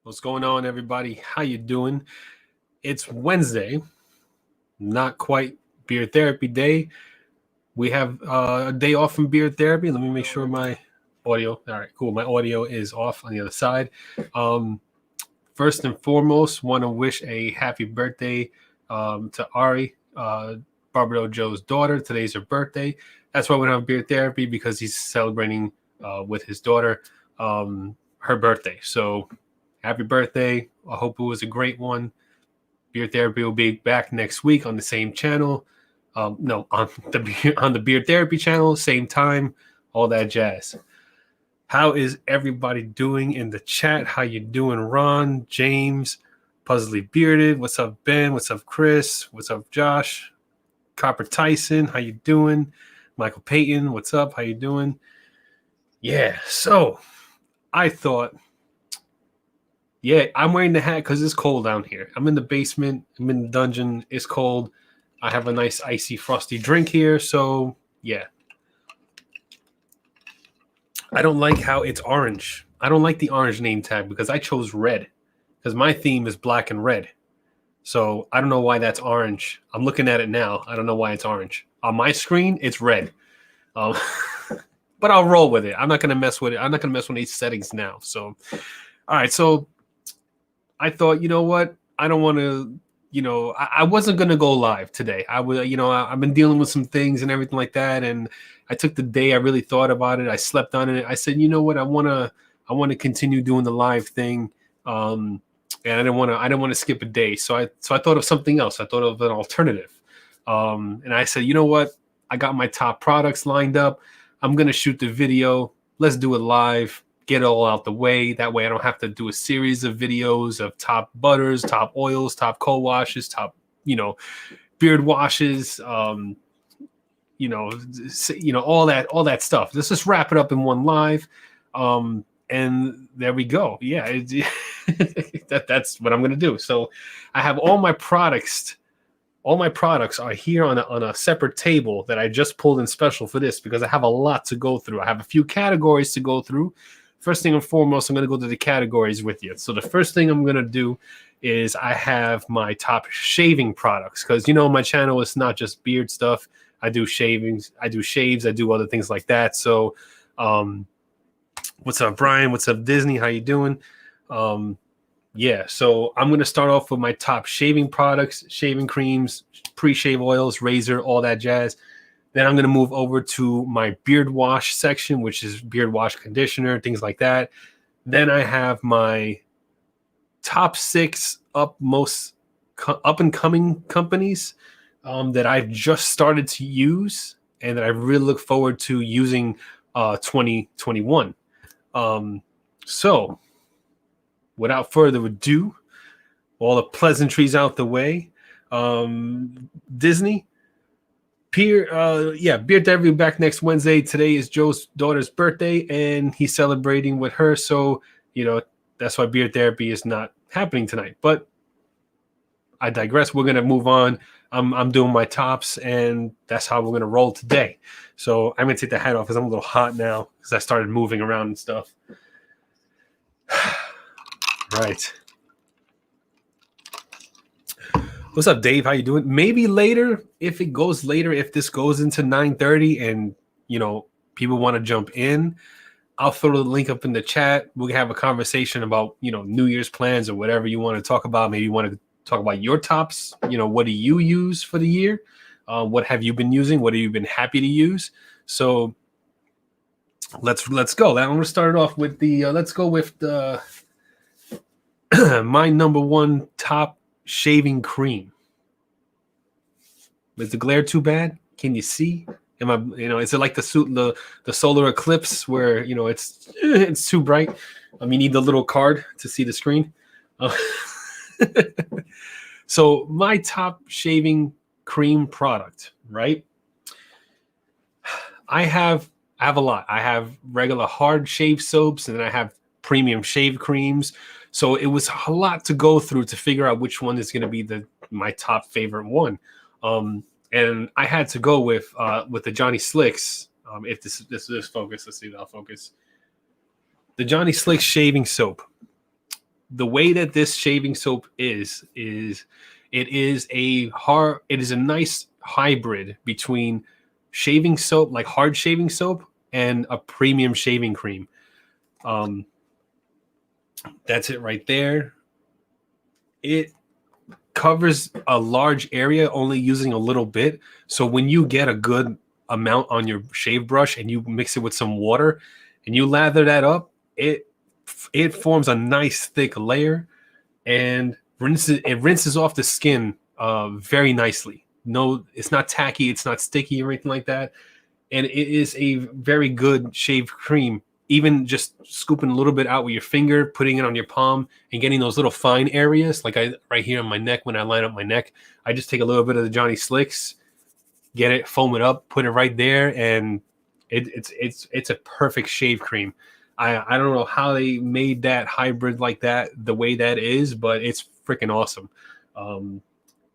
What's going on, everybody? How you doing? It's Wednesday, not quite beer therapy day. We have a day off from beer therapy. Let me make sure my audio. All right, cool. My audio is off on the other side. Um, First and foremost, want to wish a happy birthday to Ari, Barbaro Joe's daughter. Today's her birthday. That's why we don't have beer therapy, because he's celebrating with his daughter her birthday. So happy birthday. I hope it was a great one. Beer Therapy will be back next week on the same channel. No, on the Beer Therapy channel, same time, all that jazz. How is everybody doing in the chat? How you doing, Ron, James, Puzzly Bearded? What's up, Ben? What's up, Chris? What's up, Josh? Copper Tyson, how you doing? Michael Payton, what's up? How you doing? Yeah, so I thought, I'm wearing the hat because it's cold down here. I'm in the basement. I'm in the dungeon. It's cold. I have a nice icy frosty drink here. So, yeah. I don't like how it's orange. I don't like the orange name tag because I chose red. Because my theme is black and red. So, I don't know why that's orange. I'm looking at it now. I don't know why it's orange. On my screen, it's red. But I'll roll with it. I'm not going to mess with it. I'm not going to mess with these settings now. So, all right. So, I thought, you know what? I don't want to, I wasn't going to go live today. I've been dealing with some things and everything like that. And I took the day. I really thought about it. I slept on it. I said, you know what? I want to continue doing the live thing. And I didn't want to skip a day. So I thought of something else. I thought of an alternative. And I said, you know what? I got my top products lined up. I'm going to shoot the video. Let's do it live. Get it all out the way. That way I don't have to do a series of videos of top butters, top oils, top co-washes, top, beard washes, all that stuff. Let's just wrap it up in one live. And there we go. Yeah, that's what I'm going to do. So I have all my products. All my products are here on a separate table that I just pulled in special for this because I have a lot to go through. I have a few categories to go through. First thing and foremost, I'm going to go to the categories with you. So the first thing I'm going to do is I have my top shaving products because, my channel is not just beard stuff. I do shavings. I do shaves. I do other things like that. So what's up, Brian? What's up, Disney? How you doing? So I'm going to start off with my top shaving products, shaving creams, pre-shave oils, razor, all that jazz. Then I'm going to move over to my beard wash section, which is beard wash conditioner, things like that. Then I have my top 6 up and coming companies that I've just started to use and that I really look forward to using 2021. So without further ado, all the pleasantries out the way, Disney. Beer Therapy back next Wednesday. Today is Joe's daughter's birthday, and he's celebrating with her. So, that's why Beer Therapy is not happening tonight. But I digress. We're gonna move on. I'm doing my tops, and that's how we're gonna roll today. So I'm gonna take the hat off because I'm a little hot now because I started moving around and stuff. Right. What's up, Dave? How you doing? Maybe later, if this goes into 9:30 and, people want to jump in, I'll throw the link up in the chat. We can have a conversation about, New Year's plans or whatever you want to talk about. Maybe you want to talk about your tops. What do you use for the year? What have you been using? What have you been happy to use? So let's go. I'm going to start it off with let's go with the my number one top shaving cream. Is the glare too bad? Can you see? Am I? Is it like the solar eclipse where it's too bright? You need the little card to see the screen. So my top shaving cream product, right? I have a lot. I have regular hard shave soaps, and then I have premium shave creams. So it was a lot to go through to figure out which one is going to be my top favorite one. And I had to go with the Johnny Slicks. If this focus, let's see if I'll focus. The Johnny Slicks shaving soap. the way that this shaving soap is it is a nice hybrid between shaving soap, like hard shaving soap, and a premium shaving cream. That's it right there. It covers a large area only using a little bit. So when you get a good amount on your shave brush and you mix it with some water and you lather that up, it forms a nice thick layer and rinses off the skin very nicely. No, it's not tacky, it's not sticky or anything like that. And it is a very good shave cream. Even just scooping a little bit out with your finger, putting it on your palm, and getting those little fine areas, like right here on my neck, when I line up my neck, I just take a little bit of the Johnny Slicks, get it, foam it up, put it right there, and it's a perfect shave cream. I don't know how they made that hybrid like that, the way that is, but it's freaking awesome.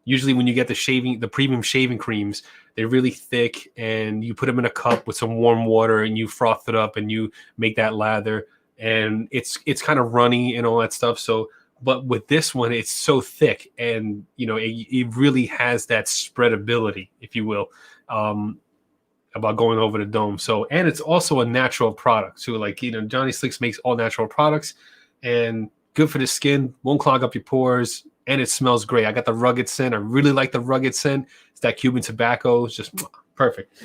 Usually when you get the premium shaving creams, they're really thick and you put them in a cup with some warm water and you froth it up and you make that lather, and it's kind of runny and all that stuff. So, but with this one, it's so thick and, you know, it really has that spreadability, if you will, about going over the dome. So, and it's also a natural product. So like, you know, Johnny Slicks makes all natural products and good for the skin, won't clog up your pores, and it smells great. I got the rugged scent. I really like the rugged scent. It's that Cuban tobacco. It's just perfect.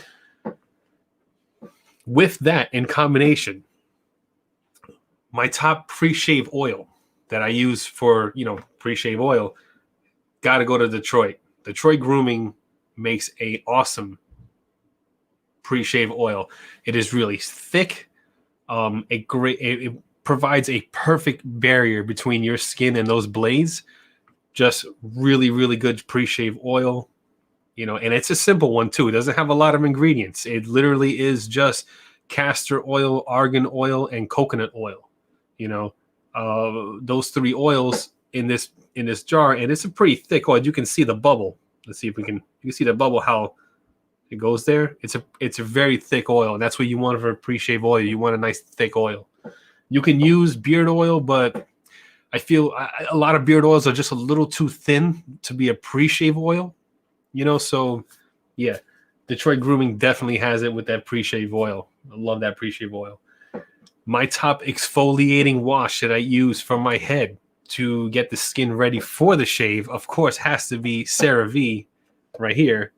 With that in combination, my top pre-shave oil that I use for, you know, pre-shave oil, got to go to Detroit. Detroit Grooming makes a awesome pre-shave oil. It is really thick. It provides a perfect barrier between your skin and those blades. Just really, really good pre-shave oil, you know, and it's a simple one too. It doesn't have a lot of ingredients. It literally is just castor oil, argan oil, and coconut oil. You know, those three oils in this jar, and it's a pretty thick oil. You can see the bubble. Let's see if you can see the bubble, how it goes there. It's a very thick oil, and that's what you want for a pre-shave oil. You want a nice thick oil. You can use beard oil, but I feel a lot of beard oils are just a little too thin to be a pre-shave oil, you know? So yeah, Detroit Grooming definitely has it with that pre-shave oil. I love that pre-shave oil. My top exfoliating wash that I use for my head to get the skin ready for the shave, of course, has to be CeraVe right here.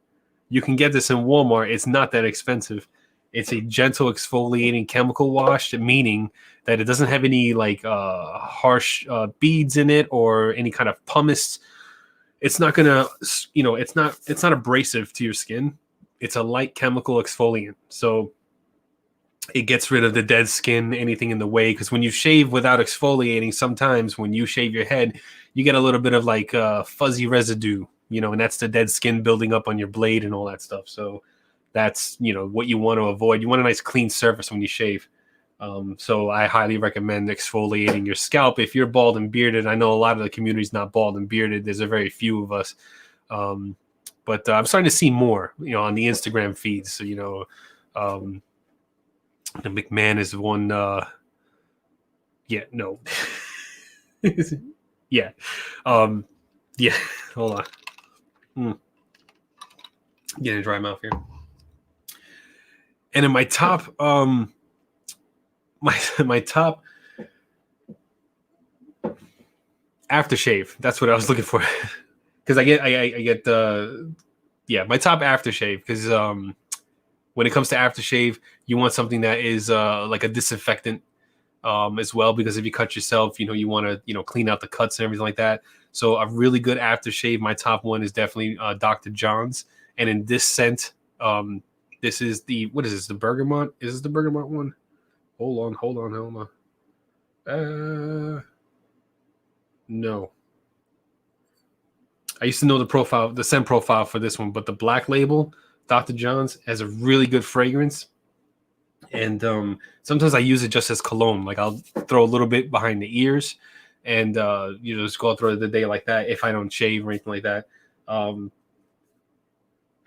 You can get this in Walmart. It's not that expensive. It's a gentle exfoliating chemical wash, meaning that it doesn't have any like harsh beads in it or any kind of pumice. It's not gonna, you know, it's not abrasive to your skin. It's a light chemical exfoliant, so it gets rid of the dead skin, anything in the way. Because when you shave without exfoliating, sometimes when you shave your head, you get a little bit of like fuzzy residue, you know, and that's the dead skin building up on your blade and all that stuff. So that's, you know, what you want to avoid. You want a nice clean surface when you shave. So I highly recommend exfoliating your scalp. If you're bald and bearded, I know a lot of the community is not bald and bearded. There's a very few of us. But I'm starting to see more, you know, on the Instagram feeds. So, you know, the McMahon is one. Yeah, no. Yeah. Yeah. Hold on. Getting a dry mouth here. And in my top, my top aftershave. That's what I was looking for, because I get my top aftershave, because when it comes to aftershave, you want something that is like a disinfectant as well, because if you cut yourself, you know, you want to, you know, clean out the cuts and everything like that. So a really good aftershave, my top one is definitely Dr. John's, and in this scent, this is what is this? The bergamot? Is this the bergamot one? Hold on. No. I used to know the scent profile for this one, but the black label, Dr. John's, has a really good fragrance. And sometimes I use it just as cologne. Like I'll throw a little bit behind the ears and, you know, just go through the day like that if I don't shave or anything like that. I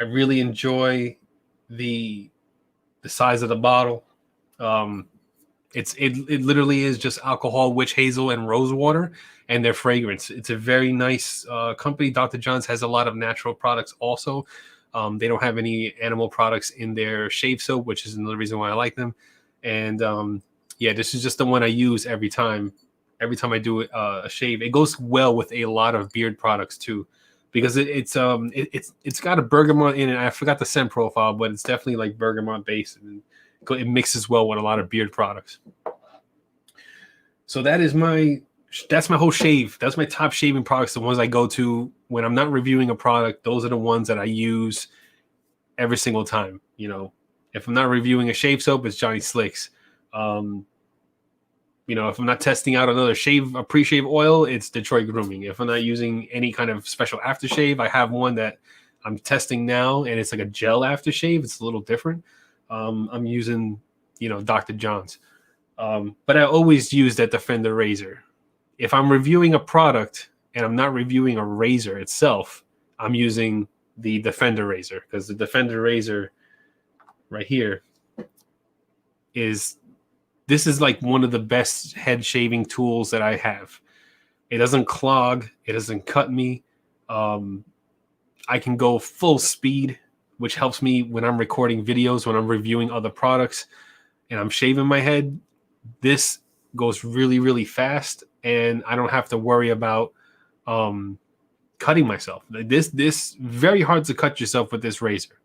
really enjoy the size of the bottle. It literally is just alcohol, witch hazel, and rose water, and their fragrance. It's a very nice company. Dr. John's has a lot of natural products also. They don't have any animal products in their shave soap, which is another reason why I like them. And yeah, this is just the one I use every time. Every time I do a shave, it goes well with a lot of beard products too, because it's got a bergamot in it. I forgot the scent profile, but it's definitely like bergamot based, and it mixes well with a lot of beard products. So that's my whole shave. That's my top shaving products. The ones I go to when I'm not reviewing a product. Those are the ones that I use every single time. You know, if I'm not reviewing a shave soap, it's Johnny Slicks. You know, if I'm not testing out another a pre-shave oil, it's Detroit Grooming. If I'm not using any kind of special aftershave, I have one that I'm testing now, and it's like a gel aftershave. It's a little different. I'm using, you know, Dr. John's. But I always use that Defender razor. If I'm reviewing a product and I'm not reviewing a razor itself, I'm using the Defender razor, because the Defender razor right here is like one of the best head shaving tools that I have. It doesn't clog. It doesn't cut me. I can go full speed, which helps me when I'm recording videos, when I'm reviewing other products, and I'm shaving my head. This goes really, really fast, and I don't have to worry about cutting myself. This very hard to cut yourself with this razor.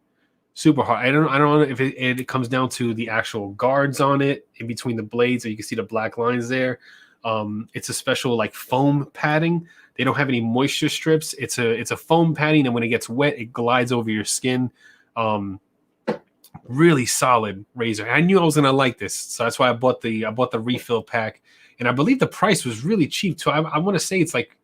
Super hard. I don't know if it comes down to the actual guards on it in between the blades, so you can see the black lines there. It's a special like foam padding. They don't have any moisture strips. It's a foam padding, and when it gets wet, it glides over your skin. Really solid razor. I knew I was gonna like this, so that's why I bought the refill pack, and I believe the price was really cheap too. I want to say it's like,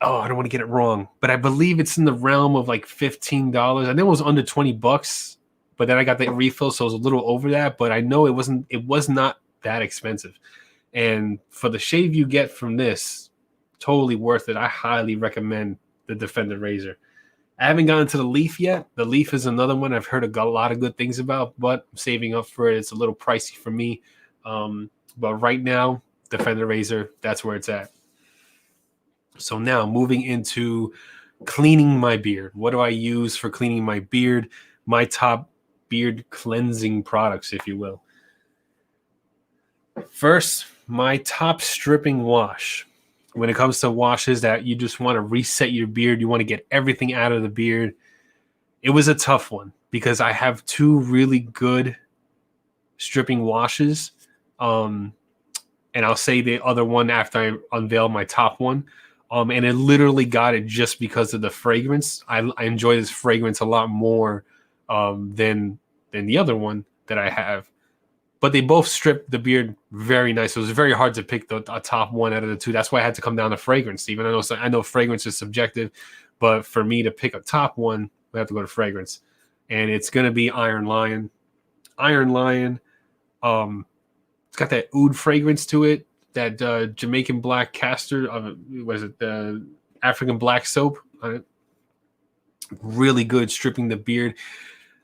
I don't want to get it wrong, but I believe it's in the realm of like $15. I think it was under $20, but then I got the refill, so it was a little over that. But I know it was not that expensive, and for the shave you get from this, totally worth it. I highly recommend the Defender razor. I haven't gotten to the Leaf yet. The Leaf is another one I've heard a lot of good things about, but I'm saving up for it. It's a little pricey for me, but right now, Defender razor, that's where it's at. So now moving into cleaning my beard. What do I use for cleaning my beard? My top beard cleansing products, if you will. First, my top stripping wash. When it comes to washes that you just want to reset your beard, you want to get everything out of the beard. It was a tough one because I have two really good stripping washes. And I'll say the other one after I unveil my top one. And it literally got it just because of the fragrance. I enjoy this fragrance a lot more than the other one that I have. But they both strip the beard very nice. It was very hard to pick a top one out of the two. That's why I had to come down to fragrance. Even I know fragrance is subjective, but for me to pick a top one, we have to go to fragrance. And it's going to be Iron Lion. Iron Lion, it's got that oud fragrance to it. That Jamaican black castor, what is it? The African black soap on it. Really good stripping the beard.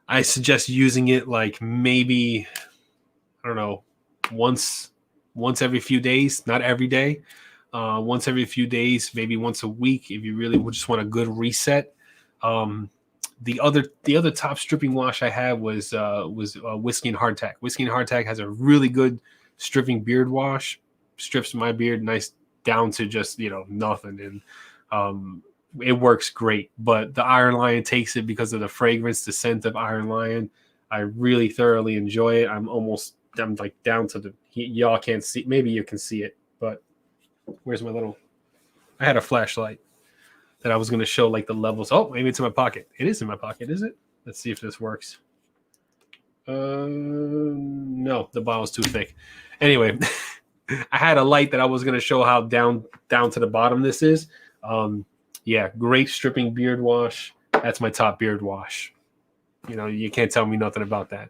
I suggest using it like maybe, I don't know, once every few days, not every day. Once every few days, maybe once a week, if you really just want a good reset. The other top stripping wash I had was Whiskey and Hardtack. Whiskey and Hardtack has a really good stripping beard wash. Strips my beard nice down to just, you know, nothing, and it works great. But the Iron Lion takes it because of the fragrance, the scent of Iron Lion. I really thoroughly enjoy it. I'm like down to y'all can't see, maybe you can see it, but where's my little, I had a flashlight that I was going to show like the levels. Oh, maybe it's in my pocket. It is in my pocket, is it? Let's see if this works. No, the bottle's too thick. Anyway, I had a light that I was going to show how down to the bottom this is. Yeah, great stripping beard wash. That's my top beard wash. You know, you can't tell me nothing about that.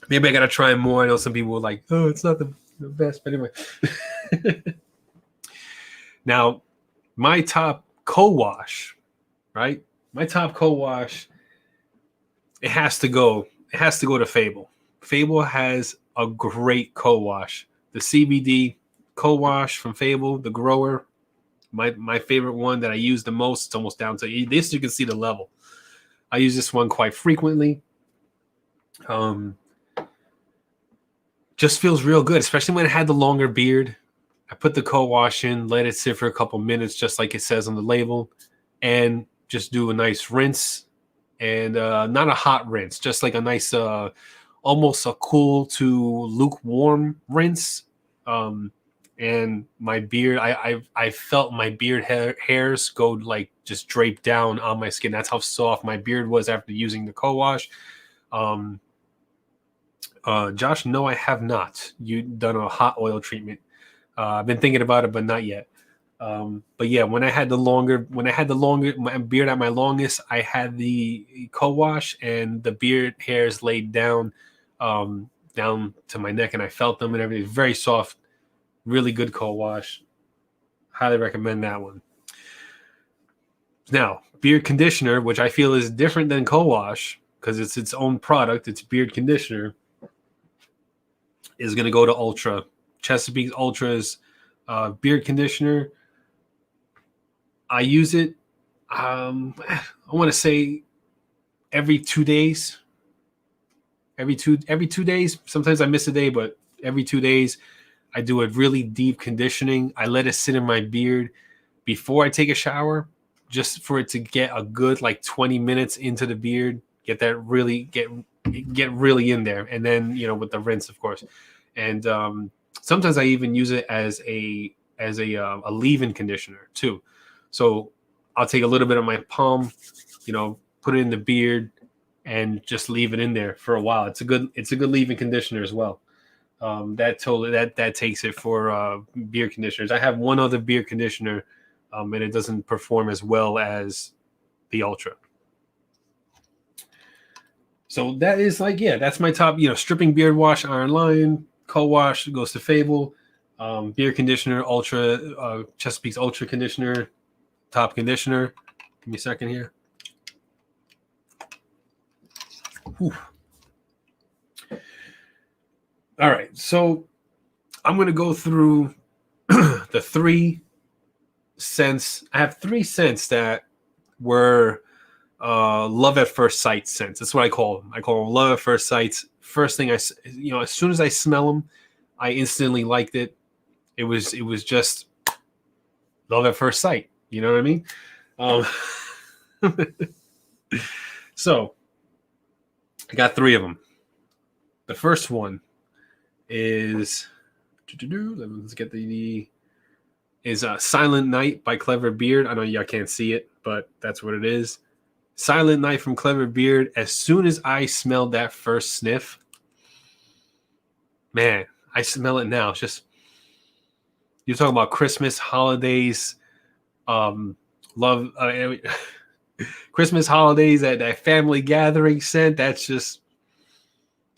Maybe I got to try more. I know some people were like, oh, it's not the best. But anyway. Now, my top co-wash, right? My top co-wash it has to go. It has to go to Fable. Fable has a great co-wash. The CBD co-wash from Fable, the grower, my favorite one that I use the most. It's almost down to this. You can see the level. I use this one quite frequently. Just feels real good, especially when it had the longer beard. I put the co-wash in, let it sit for a couple minutes, just like it says on the label, and just do a nice rinse. And not a hot rinse, just like a nice, almost a cool to lukewarm rinse. And my beard, I felt my beard hairs go like just drape down on my skin. That's how soft my beard was after using the co-wash. Josh, no, I have not. You done a hot oil treatment. I've been thinking about it, but not yet. But yeah, when I had the longer, my beard at my longest, I had the co-wash and the beard hairs laid down, down to my neck, and I felt them and everything. Very soft, really good co-wash. Highly recommend that one. Now, beard conditioner, which I feel is different than co-wash because it's its own product. It's beard conditioner. Is going to go to Ultra. Chesapeake Ultra's beard conditioner. I use it, I want to say every 2 days. Every two days. Sometimes I miss a day, but every 2 days I do a really deep conditioning. I let it sit in my beard before I take a shower, just for it to get a good like 20 minutes into the beard, get really in there, and then with the rinse, of course. And sometimes I even use it as a leave-in conditioner too. So I'll take a little bit of my palm, put it in the beard, and just leave it in there for a while. It's a good leave-in conditioner as well. That takes it for beard conditioners. I have one other beard conditioner, and it doesn't perform as well as the Ultra. So that is that's my top. Stripping beard wash, Iron Lion. Co-wash goes to Fable. Beard conditioner, Ultra, Chesapeake's Ultra conditioner, top conditioner. Give me a second here. Whew. All right, so I'm going to go through the 3 scents. I have 3 scents that were love at first sight scents. That's what I call them. I call them love at first sights. First thing as soon as I smell them, I instantly liked it. It was just love at first sight. You know what I mean? So I got 3 of them. The first one is let's get is Silent Night by Clever Beard. I know y'all can't see it, but that's what it is. Silent Night from Clever Beard. As soon as I smelled that first sniff, man, I smell it now. It's just, you're talking about Christmas, holidays, love, Christmas, holidays, that family gathering scent. That's just,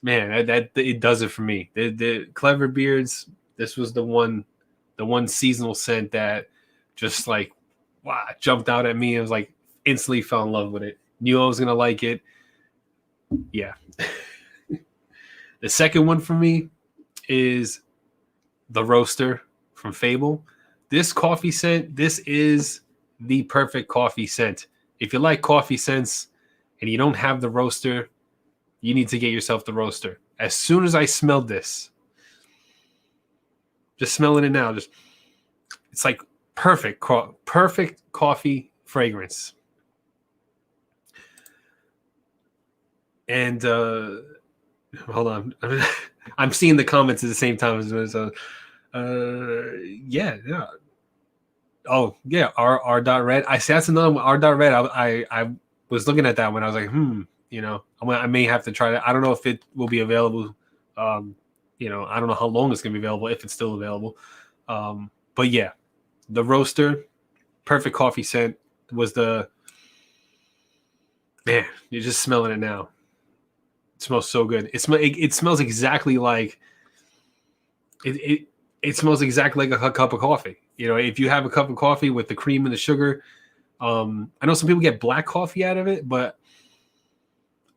man, that it does it for me. The Clever Beards, this was the one seasonal scent that just like, wow, jumped out at me. It was like, instantly fell in love with it. Knew I was gonna like it. Yeah. The second one for me is the Roaster from Fable. This coffee scent, this is the perfect coffee scent. If you like coffee scents and you don't have the Roaster, you need to get yourself the Roaster. As soon as I smelled this, just smelling it now, it's like perfect coffee fragrance. And hold on, I'm seeing the comments at the same time. So, yeah. Oh yeah, R dot red. I see that's another one. R dot red. I was looking at that when I was like, I may have to try that. I don't know if it will be available. I don't know how long it's gonna be available, if it's still available. But yeah, the Roaster, perfect coffee scent was the. Man, you're just smelling it now. It smells so good. It smells exactly like it smells exactly like a cup of coffee. If you have a cup of coffee with the cream and the sugar, I know some people get black coffee out of it, but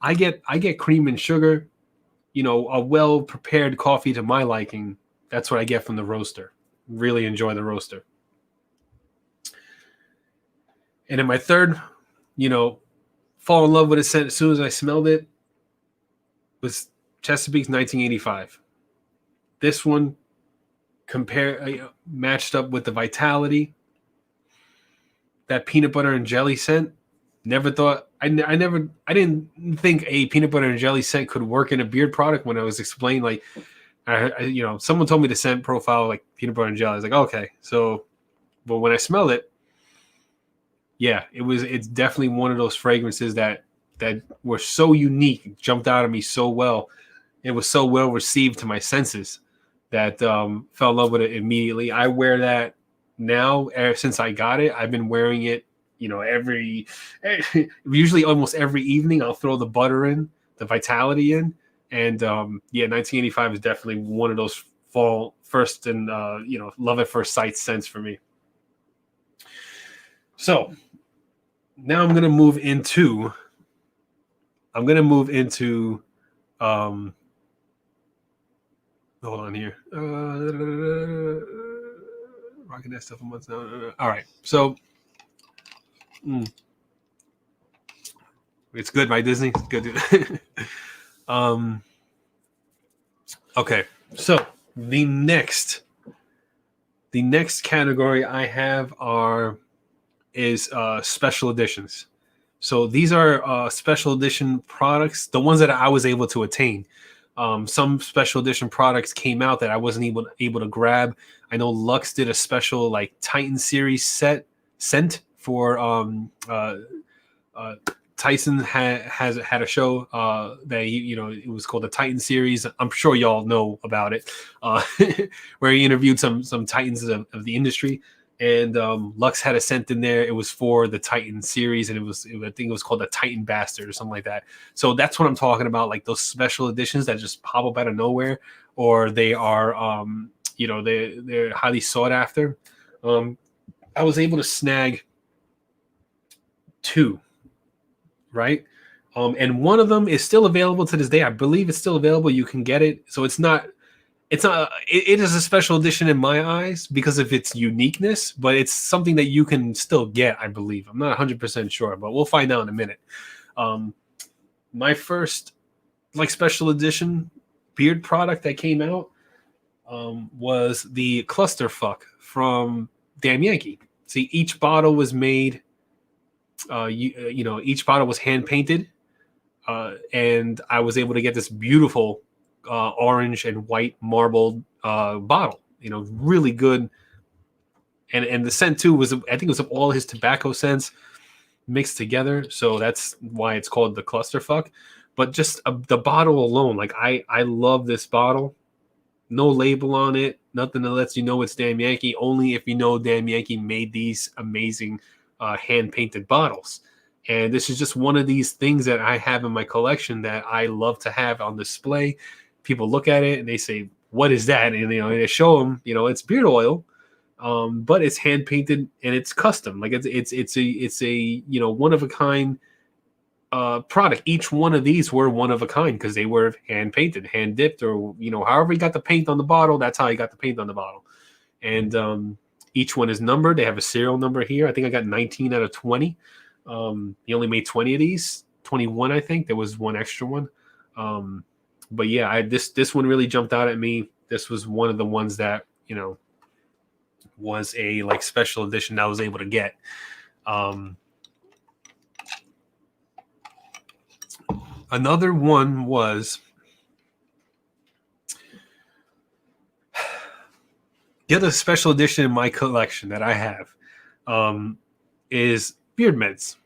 I get cream and sugar, a well prepared coffee to my liking. That's what I get from the roaster. Really enjoy the roaster. And in my third, fall in love with a scent as soon as I smelled it was Chesapeake's 1985. This one matched up with the Vitality, that peanut butter and jelly scent. Never thought I didn't think a peanut butter and jelly scent could work in a beard product when I was explained, like, someone told me the scent profile like peanut butter and jelly. I was like, okay, so, but when I smelled it, yeah, it's definitely one of those fragrances that were so unique, jumped out at me so well. It was so well received to my senses that fell in love with it immediately. I wear that now. Ever since I got it, I've been wearing it. Usually almost every evening, I'll throw the butter in, the Vitality in, and 1985 is definitely one of those fall first and love at first sight scents for me. So now I'm gonna move into hold on here. Rocking that stuff for months now. All right, so it's good, right, Disney? It's good. Okay, so the next category I have is special editions. So these are special edition products, the ones that I was able to attain. Some special edition products came out that I wasn't able to grab. I know Lux did a special like Titan series scent for Tyson had a show that it was called the Titan series. I'm sure y'all know about it, where he interviewed some Titans of the industry. And Lux had a scent in there. It was for the Titan series, and I think it was called the Titan Bastard or something like that. So that's what I'm talking about, like those special editions that just pop up out of nowhere, or they are, they're highly sought after. I was able to snag 2, right? And one of them is still available to this day. I believe it's still available. You can get it. So it is a special edition in my eyes because of its uniqueness, but it's something that you can still get, I believe. I'm not 100% sure, but we'll find out in a minute. My first special edition beard product that came out was the Clusterfuck from Damn Yankee. See, each bottle was made, each bottle was hand painted, and I was able to get this beautiful orange and white marbled bottle, really good. And the scent too I think it was of all his tobacco scents mixed together. So that's why it's called the Clusterfuck. But just the bottle alone, like I love this bottle. No label on it, nothing that lets you know it's Damn Yankee. Only if you know Damn Yankee made these amazing hand painted bottles. And this is just one of these things that I have in my collection that I love to have on display. People look at it and they say, "What is that?" And they show them, it's beard oil, but it's hand painted and it's custom. Like it's a one of a kind product. Each one of these were one of a kind because they were hand painted, hand dipped, or however you got the paint on the bottle, that's how you got the paint on the bottle. And each one is numbered. They have a serial number here. I think I got 19 out of 20. He only made 20 of these, 21, I think. There was one extra one. But yeah, this one really jumped out at me. This was one of the ones that, was a special edition that I was able to get. Another one was the other special edition in my collection that I have is Beard Meds.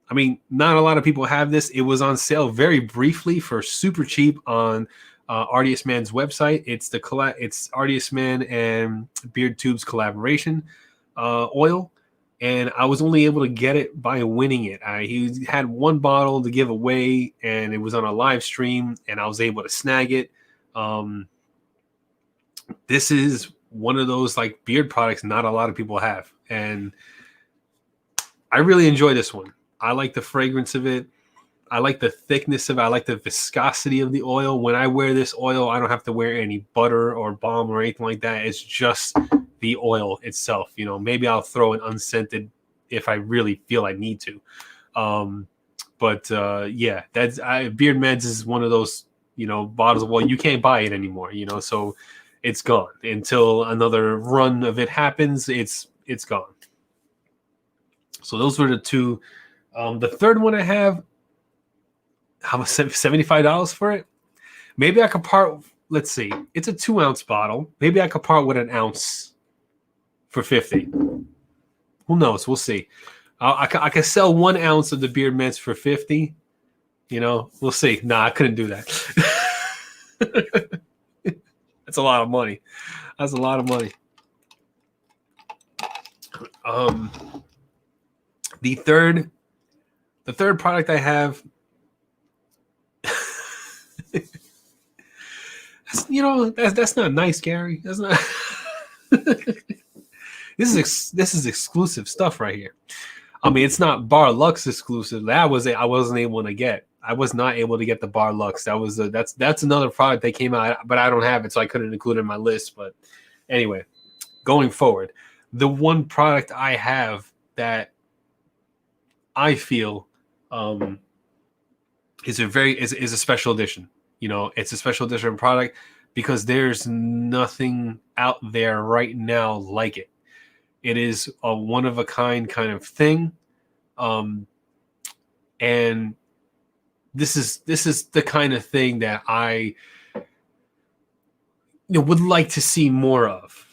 I mean, not a lot of people have this. It was on sale very briefly for super cheap on Artiest Man's website. It's it's Artiest Man and Beard Tube's collaboration oil, and I was only able to get it by winning it. He had one bottle to give away, and it was on a live stream, and I was able to snag it. This is one of those beard products not a lot of people have, and I really enjoy this one. I like the fragrance of it. I like the thickness of it. I like the viscosity of the oil. When I wear this oil, I don't have to wear any butter or balm or anything like that. It's just the oil itself. You know, maybe I'll throw an unscented if I really feel I need to. Yeah, Beard Meds is one of those, you know, bottles. Well, you can't buy it anymore, you know, so it's gone until another run of it happens. It's gone. So those were the two. The third one I have, how much? $75 for it. Maybe I could part. Let's see. It's a 2-ounce bottle. Maybe I could part with an ounce for 50. Who knows? We'll see. I could sell 1 ounce of the Beard Meds for 50. You know, we'll see. Nah, I couldn't do that. That's a lot of money. That's a lot of money. The third product I have, that's not nice, Gary. That's not. This is exclusive stuff right here. I mean, it's not Bar Lux exclusive. I wasn't able to get. I was not able to get the Bar Lux. That's another product that came out, but I don't have it, so I couldn't include it in my list. But anyway, going forward, the one product I have that I feel is a special edition. You know, it's a special edition product because there's nothing out there right now like it. It is a one of a kind of thing, and this is the kind of thing that I would like to see more of.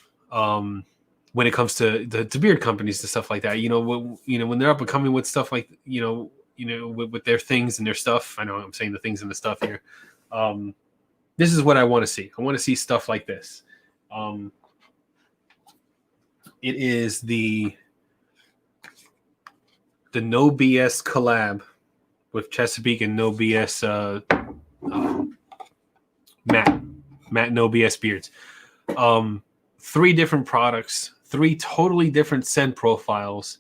When it comes to beard companies and stuff like that, when they're up and coming with stuff like with their things and their stuff. I know I'm saying the things and the stuff here. This is what I want to see. I want to see stuff like this. It is the No BS collab with Chesapeake and No BS Matt No BS beards. 3 different products, 3 totally different scent profiles,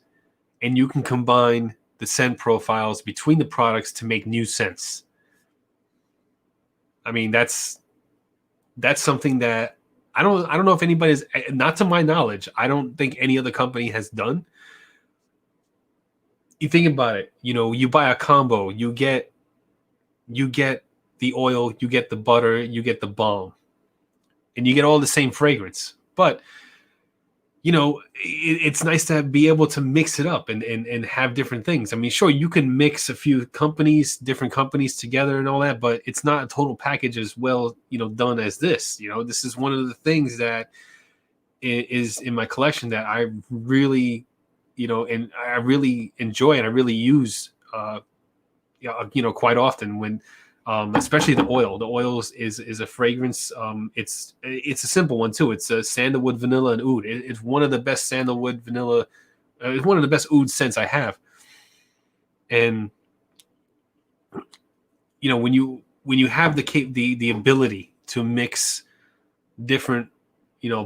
and you can combine the scent profiles between the products to make new scents. I mean, that's something that I don't know if anybody's, not to my knowledge, I don't think any other company has done. You think about it, you buy a combo, you get the oil, you get the butter, you get the balm, and you get all the same fragrance. But it's nice to be able to mix it up and have different things. I mean, sure, you can mix a few different companies together and all that, but it's not a total package as well, done as this. This is one of the things that is in my collection that I really, and I really enjoy and I really use, quite often when, especially the oil. The oil is a fragrance. It's a simple one too. It's a sandalwood, vanilla, and oud. It's one of the best sandalwood, vanilla. It's one of the best oud scents I have. And when you have the ability to mix different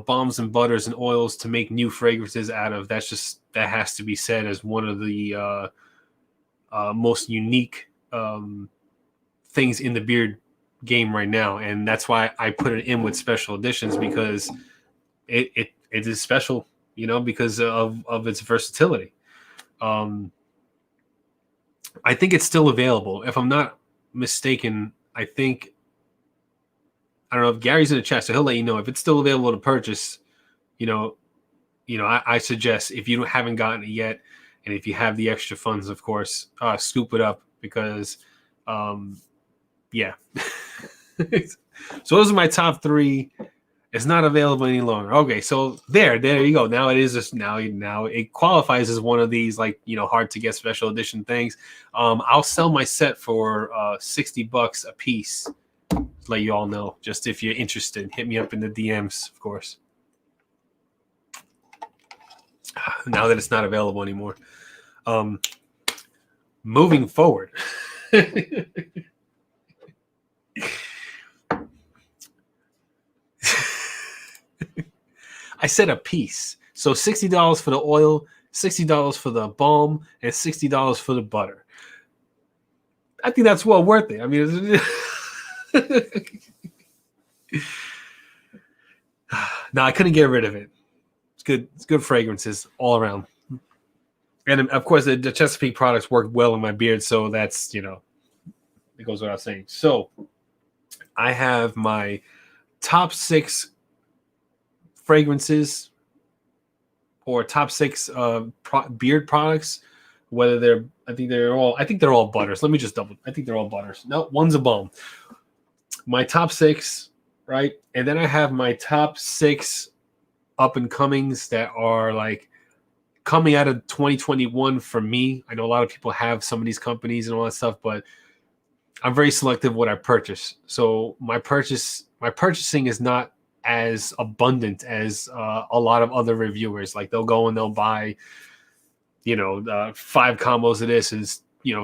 balms and butters and oils to make new fragrances out of, that has to be said as one of the most unique things in the beard game right now. And that's why I put it in with special editions, because it is special, because of its versatility. I think it's still available. If I'm not mistaken, I don't know if Gary's in the chat, so he'll let you know if it's still available to purchase. I suggest, if you haven't gotten it yet, and if you have the extra funds, of course, scoop it up, because yeah. So those are my top 3. It's not available any longer. Okay, so there you go. Now it is just now it qualifies as one of these, like, hard to get special edition things. I'll sell my set for $60 a piece. To let you all know, just if you're interested, hit me up in the DMs, of course. Now that it's not available anymore. Moving forward. I said a piece. So $60 for the oil, $60 for the balm, and $60 for the butter. I think that's well worth it. I mean, no, I couldn't get rid of it. It's good. It's good fragrances all around. And of course, the Chesapeake products work well in my beard, so that's, it goes without saying. So I have my top 6 fragrances or top 6 beard products. Whether I think they're all butters. Let me just double. I think they're all butters. No, one's a balm. My top 6, right? And then I have my top 6 up and comings that are like coming out of 2021 for me. I know a lot of people have some of these companies and all that stuff, but I'm very selective what I purchase. So my purchasing is not as abundant as a lot of other reviewers. Like they'll go and they'll buy, 5 combos of this and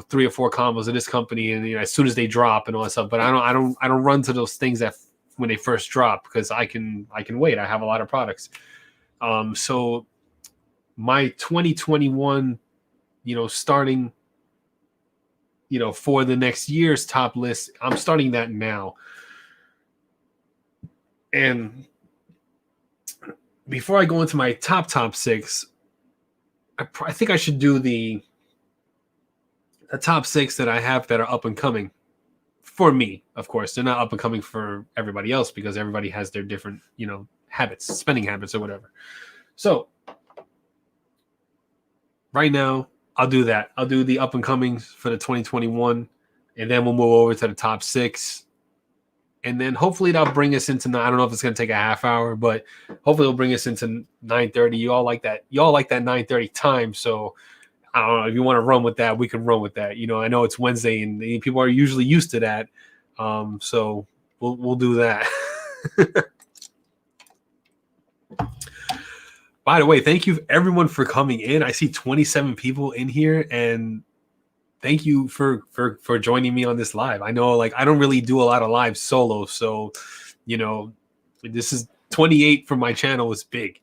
3 or 4 combos of this company, and as soon as they drop and all that stuff. But I don't run to those things that when they first drop, because I can wait. I have a lot of products. So my 2021, starting, for the next year's top list, I'm starting that now. And before I go into my top 6, I think I should do the top 6 that I have that are up and coming for me. Of course, they're not up and coming for everybody else because everybody has their different, habits, spending habits or whatever. So right now, I'll do that. I'll do the up and comings for the 2021, and then we'll move over to the top 6. And then hopefully that'll bring us into, I don't know if it's going to take a half hour, but hopefully it'll bring us into 9:30. You all like that 9:30 time. So I don't know if you want to run with that, we can run with that. I know it's Wednesday and people are usually used to that. So we'll do that. By the way, thank you everyone for coming in. I see 27 people in here, and thank you for joining me on this live. I know, I don't really do a lot of live solo, so this is 28 for my channel is big.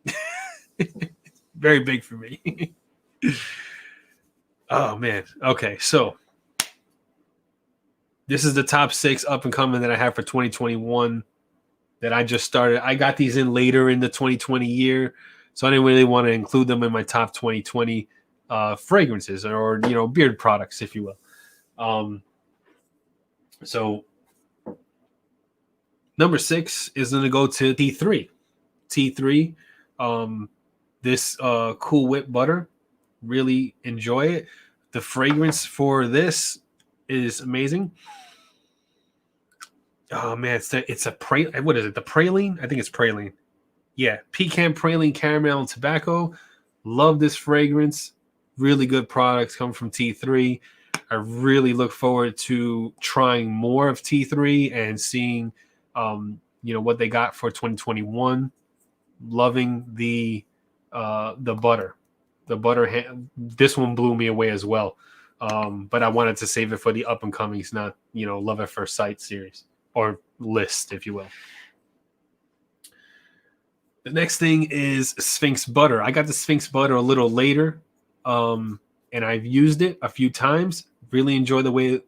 Very big for me. Oh man. Okay, so this is the top 6 up and coming that I have for 2021 that I just started. I got these in later in the 2020 year, so I didn't really want to include them in my top 2020 fragrances or beard products, if you will. So number 6 is going to go to T3. T3, this Cool Whip butter. Really enjoy it. The fragrance for this is amazing. Oh man, it's a what is it? The praline? I think it's praline. Yeah, pecan, praline, caramel, and tobacco. Love this fragrance. Really good products come from T3. I really look forward to trying more of T3 and seeing, what they got for 2021. Loving the butter. The butter. This one blew me away as well. But I wanted to save it for the up and comings, not Love at First Sight series or list, if you will. The next thing is Sphinx butter. I got the Sphinx butter a little later, and I've used it a few times. I really enjoy the way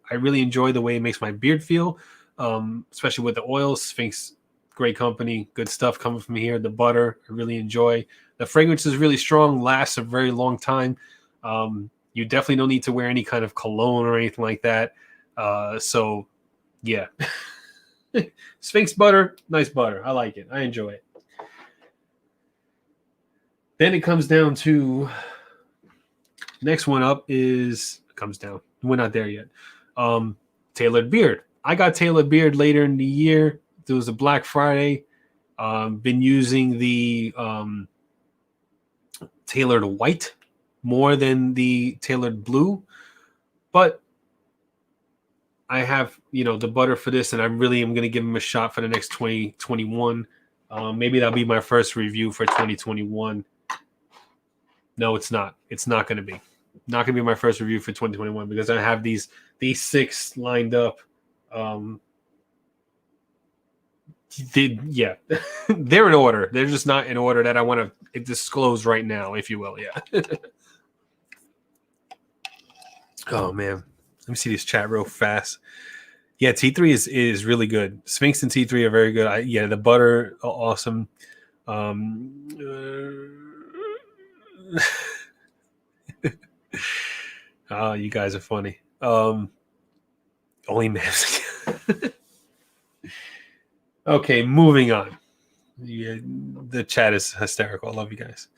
it makes my beard feel, especially with the oils. Sphinx, great company, good stuff coming from here. The butter, I really enjoy. The fragrance is really strong, lasts a very long time. You definitely don't need to wear any kind of cologne or anything like that. So, yeah. Sphinx butter, nice butter. I like it. I enjoy it. Then it comes down to next one up comes down. We're not there yet. Tailored Beard. I got Tailored Beard later in the year. There was a Black Friday. Been using the Tailored White more than the Tailored Blue, but I have the butter for this, and I really am going to give them a shot for the next 2021. Maybe that'll be my first review for 2021. No, it's not. It's not going to be. Not going to be my first review for 2021 because I have these 6 lined up. They're in order. They're just not in order that I want to disclose right now, if you will. Yeah. Oh man. Let me see this chat real fast. Yeah, T3 is really good. Sphinx and T3 are very good. Yeah, the butter, awesome. Oh, you guys are funny. Only man. Okay, moving on. Yeah, the chat is hysterical. I love you guys.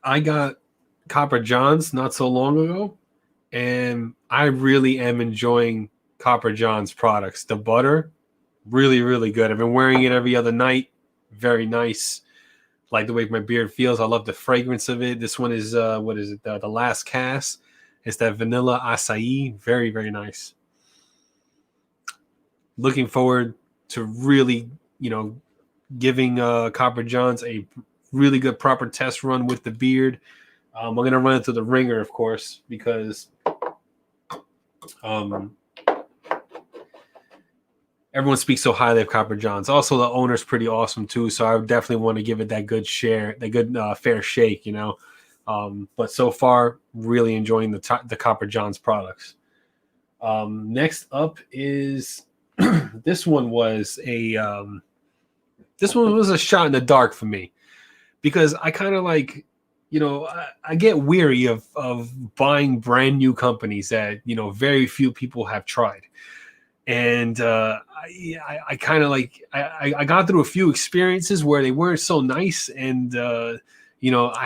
I got Copper Johns not so long ago, and I really am enjoying Copper John's products. The butter, really, really good. I've been wearing it every other night. Very nice. Like the way my beard feels. I love the fragrance of it. This one is what is it? The Last Cast. It's that vanilla acai. Very, very nice. Looking forward to really, giving Copper Johns a really good proper test run with the beard. I'm gonna run it through the ringer, of course, because everyone speaks so highly of Copper Johns. Also, the owner's pretty awesome too, so I definitely want to give it that good share, that good fair shake, But so far, really enjoying the Copper Johns products. Next up is this one was a shot in the dark for me, because I kind of like, I get weary of buying brand new companies that very few people have tried. And I kind of like I got through a few experiences where they weren't so nice, and I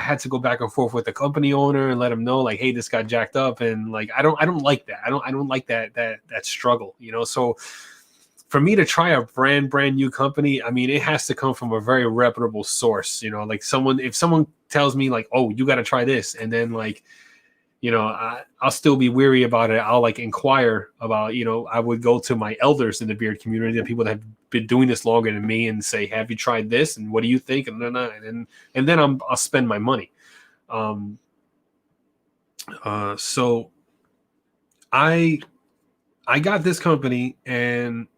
had to go back and forth with the company owner and let him know, like, hey, this got jacked up, and like I don't like that. I don't like that struggle, So for me to try a brand new company, I mean, it has to come from a very reputable source, like if someone tells me like, oh, you got to try this, and then like, I'll still be weary about it. I'll like inquire about, I would go to my elders in the beard community, the people that have been doing this longer than me, and say, have you tried this? And what do you think? And then I'll spend my money. So I got this company, and,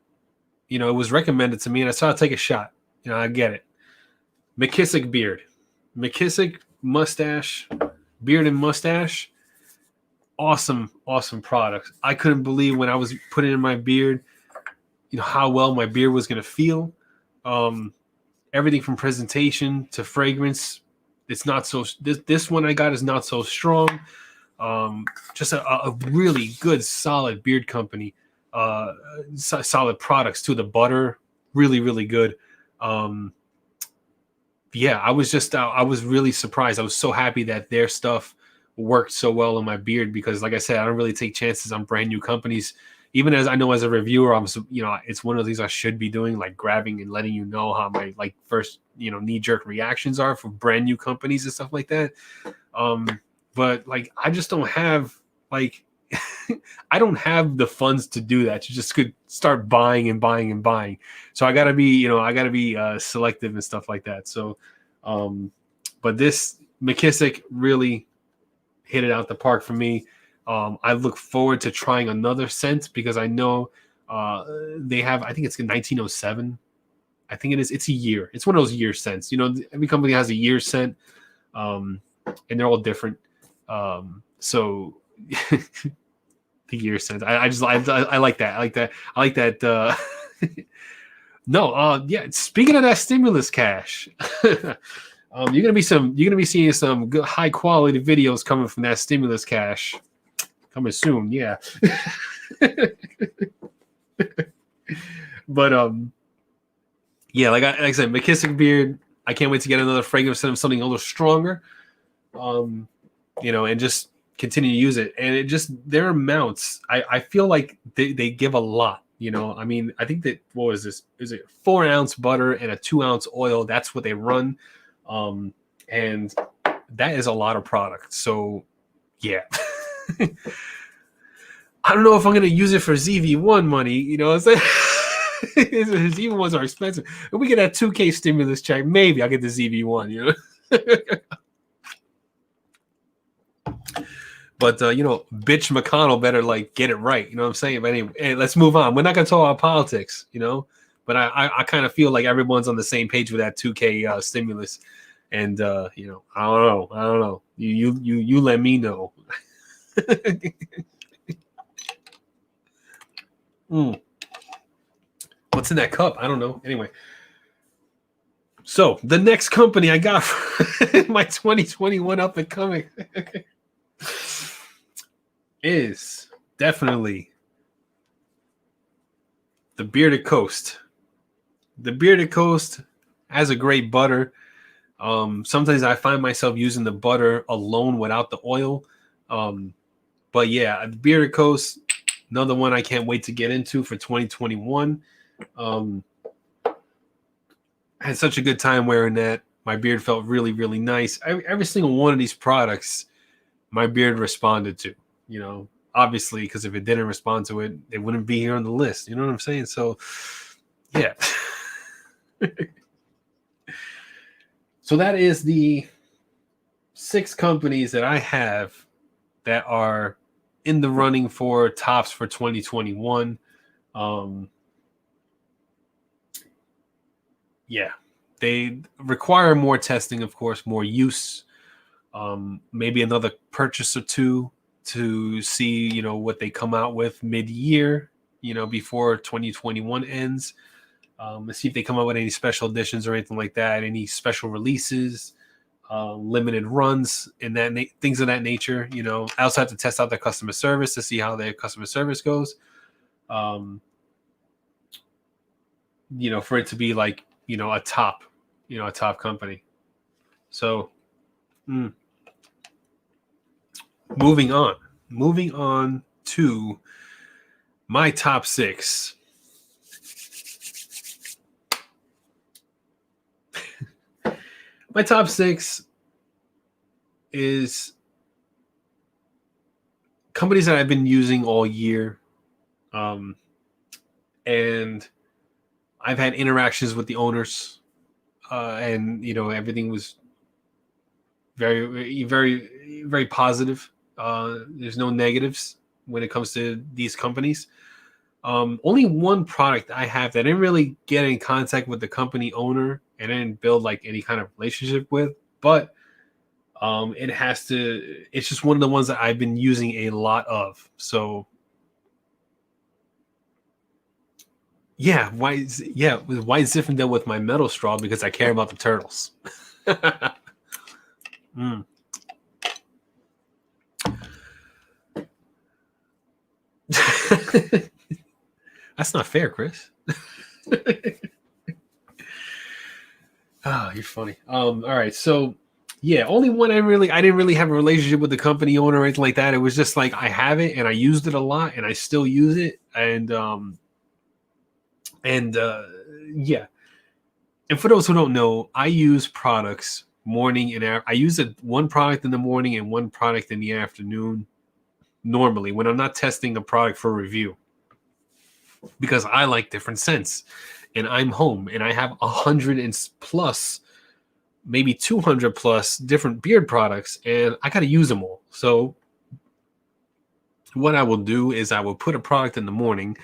it was recommended to me, and I said, I'll take a shot. I get it. McKissick beard, McKissick mustache, beard and mustache. Awesome products. I couldn't believe when I was putting it in my beard, how well my beard was going to feel. Everything from presentation to fragrance. It's not so, this one I got is not so strong. Just a really good, solid beard company. Solid products too. The butter, really, really good. Yeah, I was really surprised. I was so happy that their stuff worked so well in my beard, because like I said, I don't really take chances on brand new companies. Even as I know, as a reviewer, it's one of these I should be doing, like grabbing and letting you know how my like first, knee-jerk reactions are for brand new companies and stuff like that. But like, I just don't have like, I don't have the funds to do that. You just could start buying and buying and buying. So I gotta be, selective and stuff like that. So, but this McKissick really hit it out the park for me. I look forward to trying another scent, because I know they have, I think it's in 1907. I think it is. It's a year. It's one of those year scents. Every company has a year scent, and they're all different. So the year scent. I like that. I like that. I like that. No. Yeah. Speaking of that stimulus cash. You're gonna be seeing some good high quality videos coming from that stimulus cash coming soon. Yeah. But yeah, like I said, McKissick beard. I can't wait to get another fragrance, something a little stronger. And just continue to use it. And it just, their amounts, I feel like they give a lot. I mean, I think that, what was this? Is it 4 ounce butter and a 2 ounce oil? That's what they run. And that is a lot of product. So yeah. I don't know if I'm going to use it for ZV1 money. What I'm saying? ZV1s are expensive. If we get that 2K stimulus check, maybe I'll get the ZV1, But, bitch McConnell better, like, get it right. You know what I'm saying? But anyway, hey, let's move on. We're not going to talk about politics, But I kind of feel like everyone's on the same page with that 2K stimulus. And, I don't know. You let me know. What's in that cup? I don't know. Anyway. So the next company I got my 2021 up and coming is definitely the Bearded Coast. The Bearded Coast has a great butter. Sometimes I find myself using the butter alone without the oil. But yeah, the Bearded Coast, another one I can't wait to get into for 2021. I had such a good time wearing that. My beard felt really, really nice. Every single one of these products, my beard responded to, obviously, because if it didn't respond to it, it wouldn't be here on the list. You know what I'm saying? So, yeah. So that is the 6 companies that I have that are in the running for tops for 2021. Yeah, they require more testing, of course, more use, maybe another purchase or two to see, what they come out with mid-year, before 2021 ends. Let's see if they come out with any special editions or anything like that, any special releases, limited runs, and things of that nature. I also have to test out their customer service to see how their customer service goes. For it to be like, a top company. So, moving on to my top 6. My top 6 is companies that I've been using all year. And I've had interactions with the owners, and everything was very, very, very positive. There's no negatives when it comes to these companies. Only one product I have that I didn't really get in contact with the company owner and I didn't build like any kind of relationship with, but it's just one of the ones that I've been using a lot of. So yeah, why is Zinfandel with my metal straw? Because I care about the turtles. That's not fair, Chris. Oh, you're funny. All right, so yeah, only one I didn't really have a relationship with the company owner or anything like that. It was just like I have it and I used it a lot and I still use it, and yeah. And for those who don't know, I use products morning and I use one product in the morning and one product in the afternoon normally when I'm not testing a product for review, because I like different scents and I'm home and I have 100 and plus, maybe 200 plus different beard products and I got to use them all. So what I will do is I will put a product in the morning,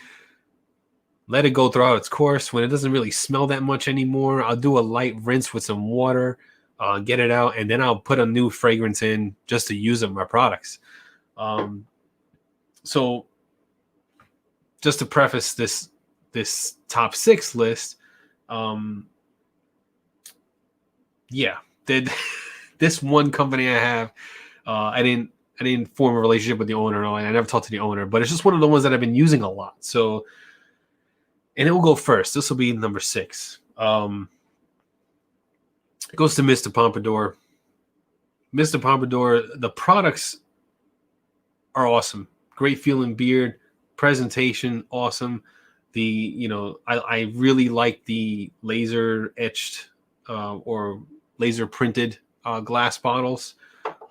let it go throughout its course. When it doesn't really smell that much anymore, I'll do a light rinse with some water, get it out, and then I'll put a new fragrance in just to use up my products. So just to preface this top 6 list, this one company I have, I didn't form a relationship with the owner. I never talked to the owner, but it's just one of the ones that I've been using a lot. So, and it will go first. This will be number 6. It goes to Mr. Pompadour. Mr. Pompadour, the products are awesome. Great feeling beard, presentation, awesome. I really like the laser etched or laser printed glass bottles.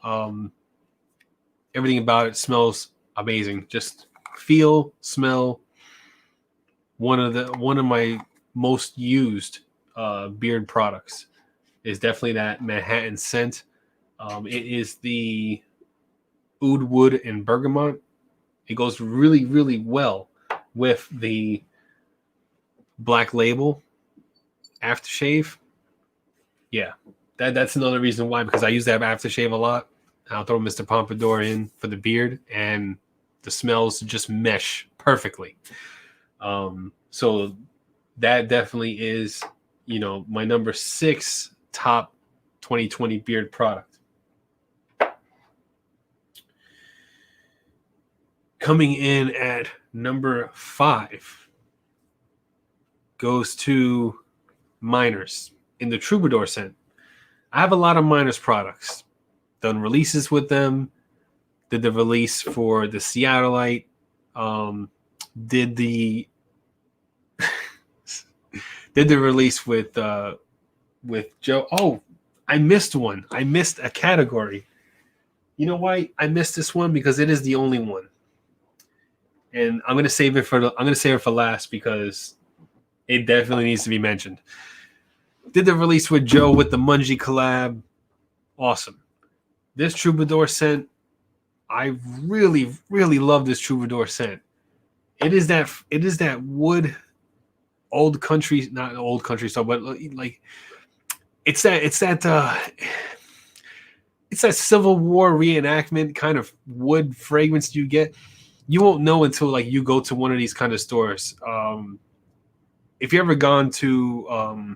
Everything about it smells amazing. Just feel, smell. One of my most used beard products is definitely that Manhattan scent. It is the oud wood and bergamot. It goes really, really well with the Black Label aftershave. Yeah, that's another reason why, because I use that aftershave a lot. I'll throw Mr. Pompadour in for the beard, and the smells just mesh perfectly. So that definitely is, my number 6 top 2020 beard product. Coming in at number 5 goes to Miners in the Troubadour scent. I have a lot of Miners products. Done releases with them. Did the release for the Seattleite. Did the release with Joe. Oh, I missed one. I missed a category. You know why I missed this one? Because it is the only one. And I'm gonna save it for last because it definitely needs to be mentioned. Did the release with Joe with the Mungie collab. Awesome. This Troubadour scent, I really, really love this Troubadour scent. It is that wood, old country, not old country stuff, but like it's that Civil War reenactment kind of wood fragrance you get. You won't know until like you go to one of these kind of stores. If you ever gone to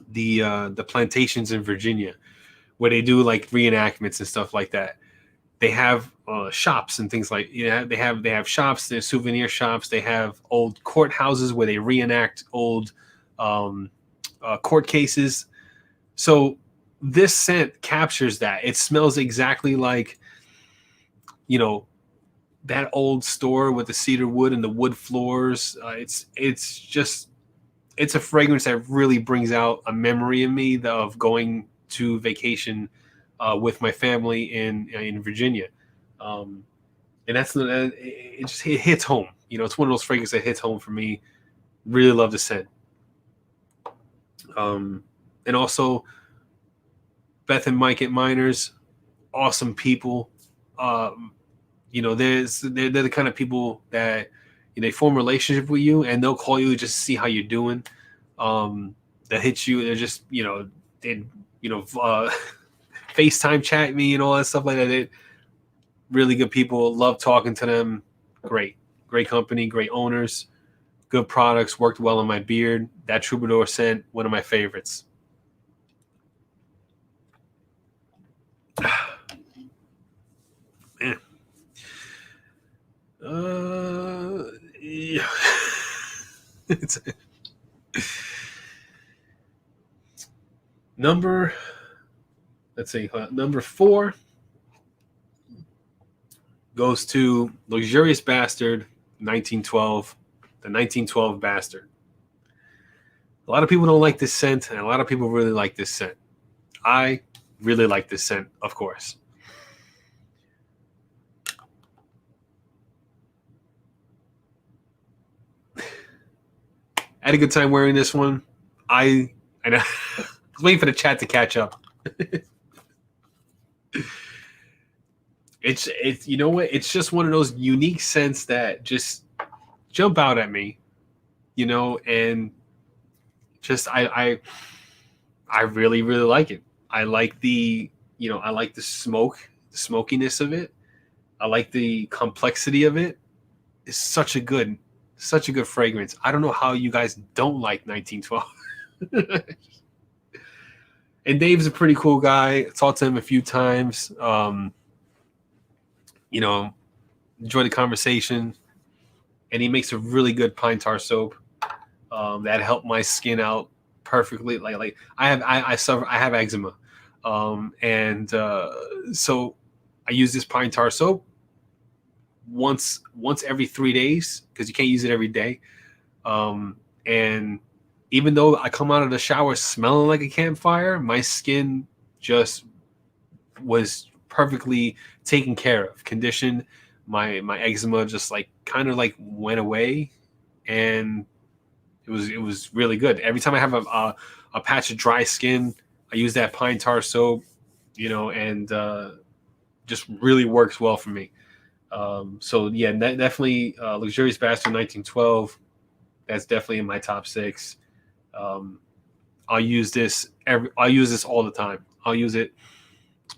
the plantations in Virginia, where they do like reenactments and stuff like that, they have shops and things like they have shops. There's souvenir shops. They have old courthouses where they reenact old court cases. So this scent captures that. It smells exactly like that old store with the cedar wood and the wood floors. It's a fragrance that really brings out a memory in me of going to vacation with my family in Virginia, and that's it hits home. It's one of those fragrances that hits home for me. Really love the scent. And also Beth and Mike at Miners, awesome people. They're the kind of people that they form a relationship with you, and they'll call you just to see how you're doing. That hits you. They're just they FaceTime chat me and all that stuff like that. They're really good people. Love talking to them. Great company, great owners, good products. Worked well on my beard. That Troubadour scent, one of my favorites. Man. Yeah. Number 4 goes to Luxurious Bastard 1912, the 1912 Bastard. A lot of people don't like this scent, and a lot of people really like this scent. I really like this scent, of course. I had a good time wearing this one. I know. I was waiting for the chat to catch up. It's it's just one of those unique scents that just jump out at me, and just I really, really like it. I like the smokiness of it. I like the complexity of it. It's such a good fragrance. I don't know how you guys don't like 1912. And Dave's a pretty cool guy. Talked to him a few times. Enjoy the conversation. And he makes a really good pine tar soap that helped my skin out perfectly. Like I have eczema, so I use this pine tar soap once every 3 days because you can't use it every day. And even though I come out of the shower smelling like a campfire, my skin just was perfectly taken care of, conditioned. My eczema just kind of went away, and it was really good. Every time I have a patch of dry skin, I use that pine tar soap, and just really works well for me. So yeah, definitely Luxurious Bastard 1912. That's definitely in my top 6. I'll use this all the time. I'll use it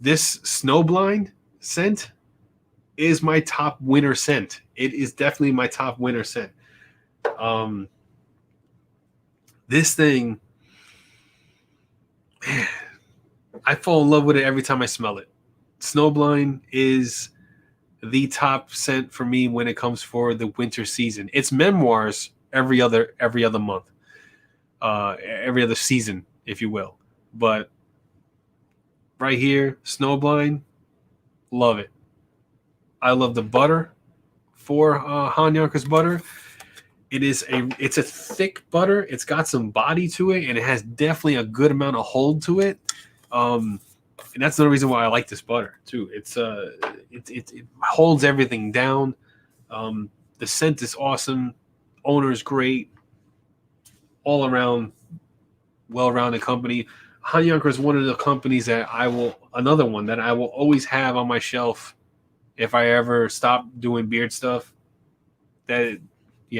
This Snowblind scent is my top winter scent. It is definitely my top winter scent. This thing, man, I fall in love with it every time I smell it. Snowblind is the top scent for me when it comes for the winter season. It's Memoirs every other month, every other season, if you will. But right here, Snowblind, love it. I love the butter for Han Yonkers butter. It's a thick butter. It's got some body to it, and it has definitely a good amount of hold to it. And that's the reason why I like this butter too. It holds everything down. The scent is awesome. Owner is great. All around, well-rounded company. Han Yonkers is one of the companies that another one that I will always have on my shelf if I ever stop doing beard stuff. That,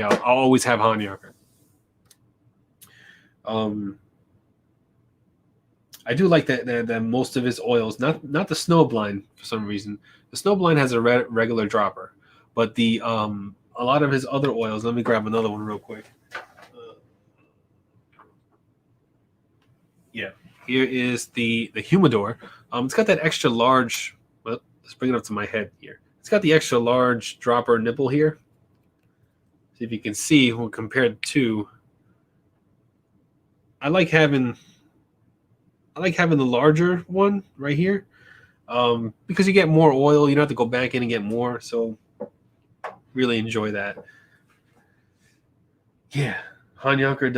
I'll always have Han Yonker. I do like that most of his oils, not the Snowblind for some reason. The Snowblind has a regular dropper, but a lot of his other oils. Let me grab another one real quick. Yeah, here is the Humidor. It's got that extra large. Well, let's bring it up to my head here. It's got the extra large dropper nipple here. See if you can see when compared to. I like having the larger one right here, because you get more oil. You don't have to go back in and get more. So really enjoy that. Yeah, Han Yonker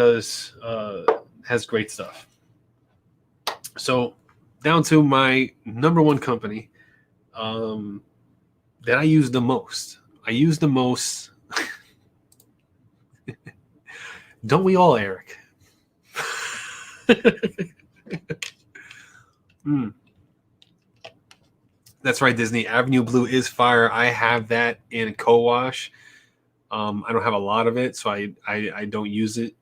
has great stuff. So down to my number one company that I use the most. Don't we all, Eric? That's right, Disney. Avenue Blue is fire. I have that in co-wash. I don't have a lot of it, so I don't use it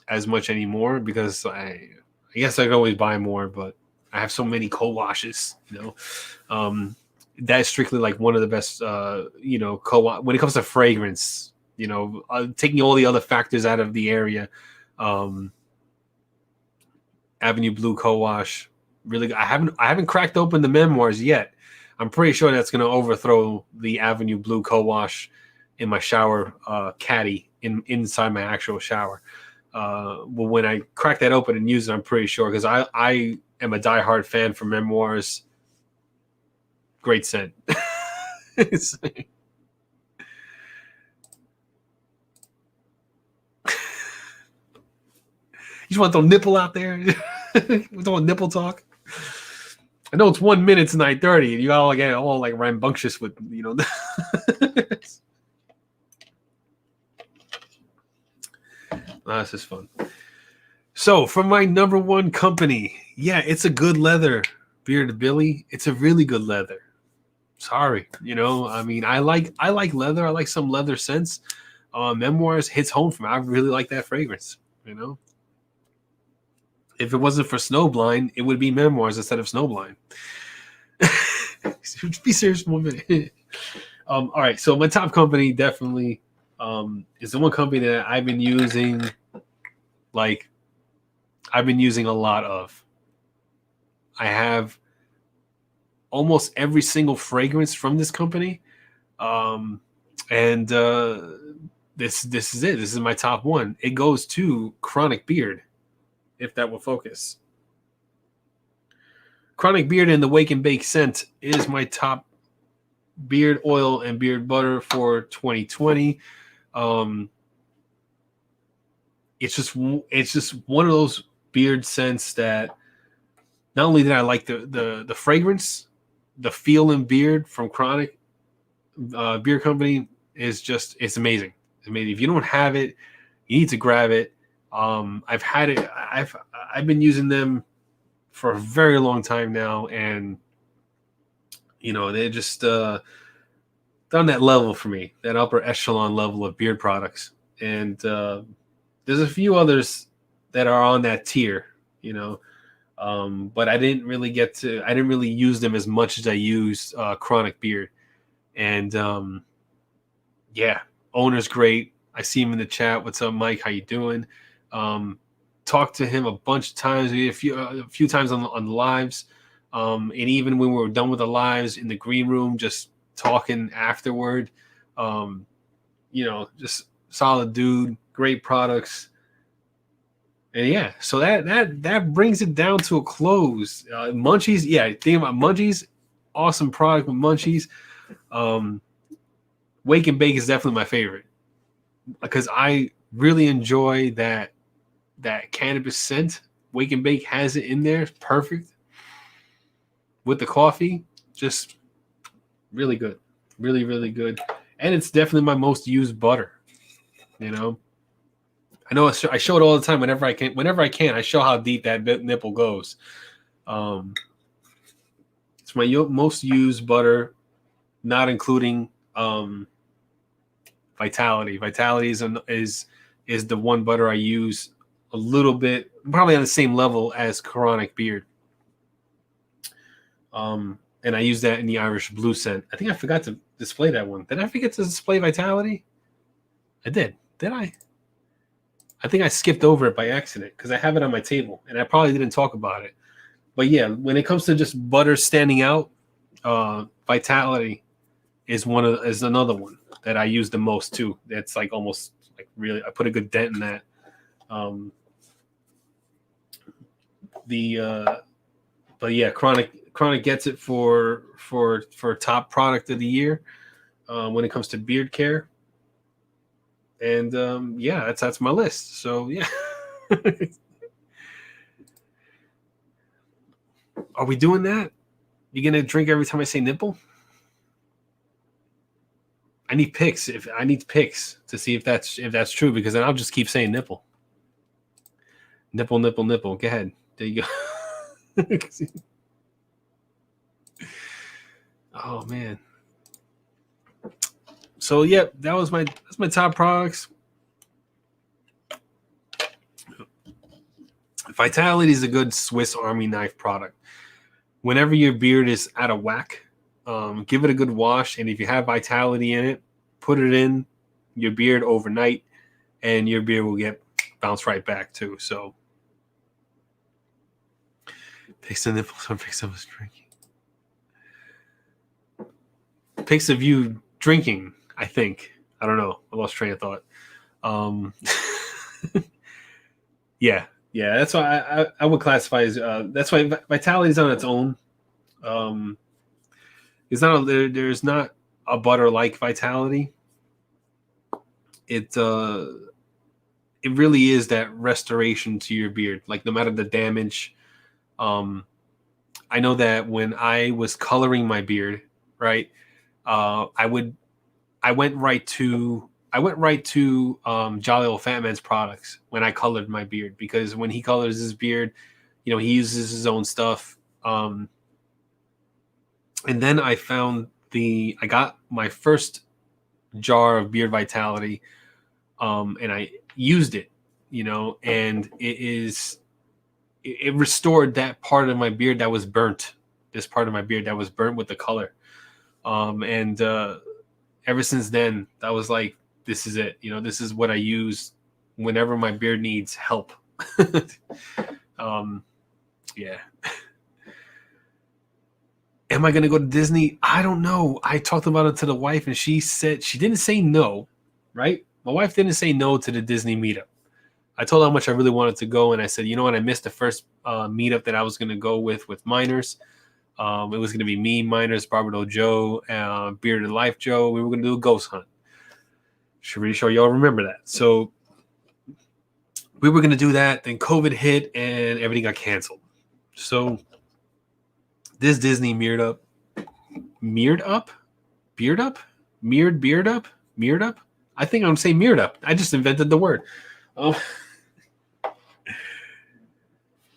as much anymore because I guess I could always buy more, but I have so many co-washes, that is strictly like one of the best, when it comes to fragrance, taking all the other factors out of the area. Avenue Blue co-wash, really. I haven't cracked open the Memoirs yet. I'm pretty sure that's going to overthrow the Avenue Blue co-wash in my shower caddy inside my actual shower. Well, when I crack that open and use it, I'm pretty sure, because I am a diehard fan for Memoirs. Great scent. You just want to throw nipple out there? We don't nipple talk. I know it's 1 minute to 9:30, and you all get all like rambunctious with This is fun. So for my number one company, yeah, it's a good leather, Bearded Billy. It's a really good leather. Sorry, I mean, I like leather. I like some leather scents. Memoirs hits home for me. I really like that fragrance. If it wasn't for Snowblind, it would be Memoirs instead of Snowblind. Be serious for 1 minute. All right, so my top company definitely is the one company that I've been using a lot of. I have almost every single fragrance from this company, and this is it. This is my top one. It goes to Chronic Beard, if that will focus. Chronic Beard and the Wake and Bake scent is my top beard oil and beard butter for 2020. It's just one of those beard scents that not only did I like the fragrance, the feel in beard from Chronic Beard Company it's amazing. It's amazing. If you don't have it, you need to grab it. I've had it. I've been using them for a very long time now, and they're just on that level for me, that upper echelon level of beard products. And there's a few others that are on that tier. But I didn't really use them as much as I used Chronic Beard. And yeah, owner's great. I see him in the chat. What's up, Mike? How you doing? Talked to him a bunch of times, a few times on the lives. And even when we were done with the lives in the green room, just talking afterward. Just solid dude, great products. And yeah, so that brings it down to a close. Munchies, yeah, think about Munchies, awesome product with Munchies. Wake and Bake is definitely my favorite because I really enjoy that cannabis scent. Wake and Bake has it in there, it's perfect with the coffee, just really good, really really good, and it's definitely my most used butter. You know, I know I show it all the time whenever I can. I show how deep that nipple goes. It's my most used butter, not including Vitality. Vitality is the one butter I use a little bit, probably on the same level as Chronic Beard. And I use that in the Irish Blue scent. I think I forgot to display that one. Did I forget to display Vitality? I did. Did I? I think I skipped over it by accident because I have it on my table and I probably didn't talk about it. But yeah, when it comes to just butter standing out, Vitality is another one that I use the most too. That's like almost like really, I put a good dent in that. But yeah, Chronic gets it for top product of the year when it comes to beard care. And yeah, that's my list. So yeah. Are we doing that? You gonna drink every time I say nipple? I need pics to see if that's true, because then I'll just keep saying nipple. Nipple, nipple, nipple. Go ahead. There you go. Oh man. So yeah, that's my top products. Vitality is a good Swiss Army knife product. Whenever your beard is out of whack, give it a good wash, and if you have Vitality in it, put it in your beard overnight, and your beard will get bounced right back too. So, pics of nipples or pics of us drinking. Pics of you drinking, I think. I don't know. I lost train of thought. Yeah. That's why I would classify as that's why Vitality is on its own. There's not a butter like Vitality. It really is that restoration to your beard. Like no matter the damage, I know that when I was coloring my beard, right, I went right to Jolly Old Fat Man's products when I colored my beard, because when he colors his beard, he uses his own stuff. And then I got my first jar of Beard Vitality, and I used it, and it restored that part of my beard that was burnt. This part of my beard that was burnt with the color. And ever since then, that was like, this is it. This is what I use whenever my beard needs help. Yeah. Am I going to go to Disney? I don't know. I talked about it to the wife, and she said she didn't say no, right? My wife didn't say no to the Disney meetup. I told her how much I really wanted to go, and I said, you know what? I missed the first meetup that I was going to go with Miners. It was going to be me, Miners, Barbado Joe, Bearded Life Joe. We were going to do a ghost hunt. Should really sure y'all remember that. So we were going to do that. Then COVID hit and everything got canceled. So this Disney Beard Up. I think I'm saying Mirrored Up. I just invented the word.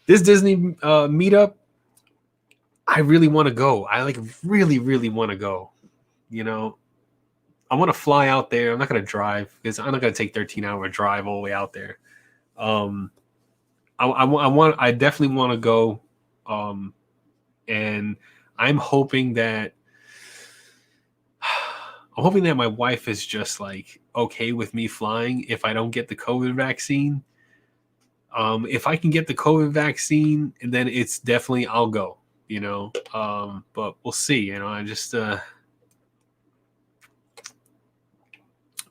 This Disney meetup, I really want to go. I really, really want to go. I want to fly out there. I'm not going to drive because I'm not going to take 13-hour drive all the way out there. I definitely want to go And I'm hoping that my wife is just like okay with me flying if I don't get the COVID vaccine. If I can get the COVID vaccine, then it's definitely I'll go, you know. But we'll see, you know. I just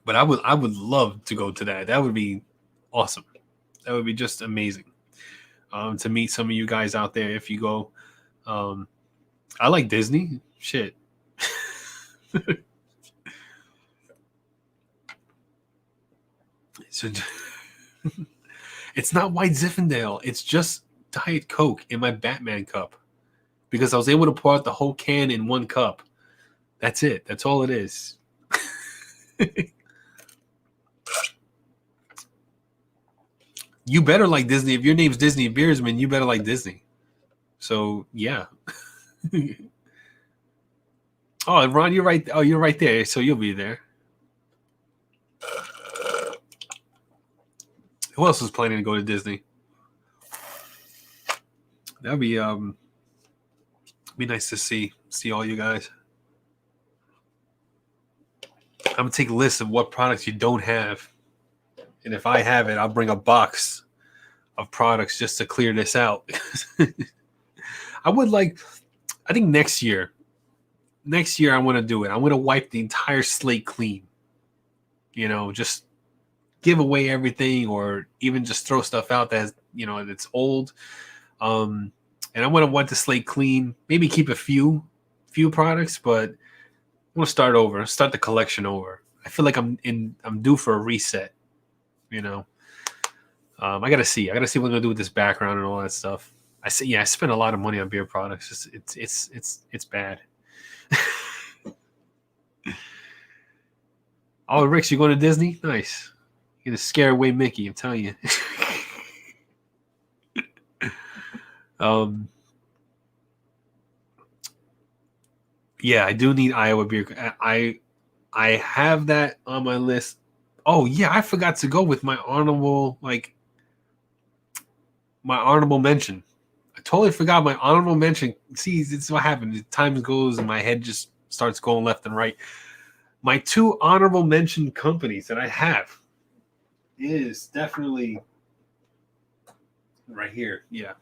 but I would love to go to that. That would be awesome. That would be just amazing. To meet some of you guys out there if you go. I like Disney. Shit. So it's not White Zinfandel. It's just Diet Coke in my Batman cup because I was able to pour out the whole can in one cup. That's it. That's all it is. You better like Disney. If your name's Disney Beersman, you better like Disney. So yeah. Oh, Ron, you're right. Oh, you're right there. So you'll be there. Who else is planning to go to Disney? That'd be nice to see all you guys. I'm gonna take a list of what products you don't have, and if I have it, I'll bring a box of products just to clear this out. I think next year I want to do it. I want to wipe the entire slate clean. You know, just give away everything, or even just throw stuff out that's that's old. And I want to wipe the slate clean. Maybe keep a few products, but I want to start over. Start the collection over. I feel like I'm due for a reset. You know, I gotta see what I'm gonna do with this background and all that stuff. I spent a lot of money on beer products. It's bad. Oh, Ricks, you going to Disney? Nice. You're gonna scare away Mickey. I'm telling you. Yeah, I do need Iowa beer. I have that on my list. Oh yeah, I forgot to go with my honorable mention. I totally forgot my honorable mention. See, it's what happens. Time goes and my head just starts going left and right. My two honorable mention companies that I have is definitely right here. Yeah.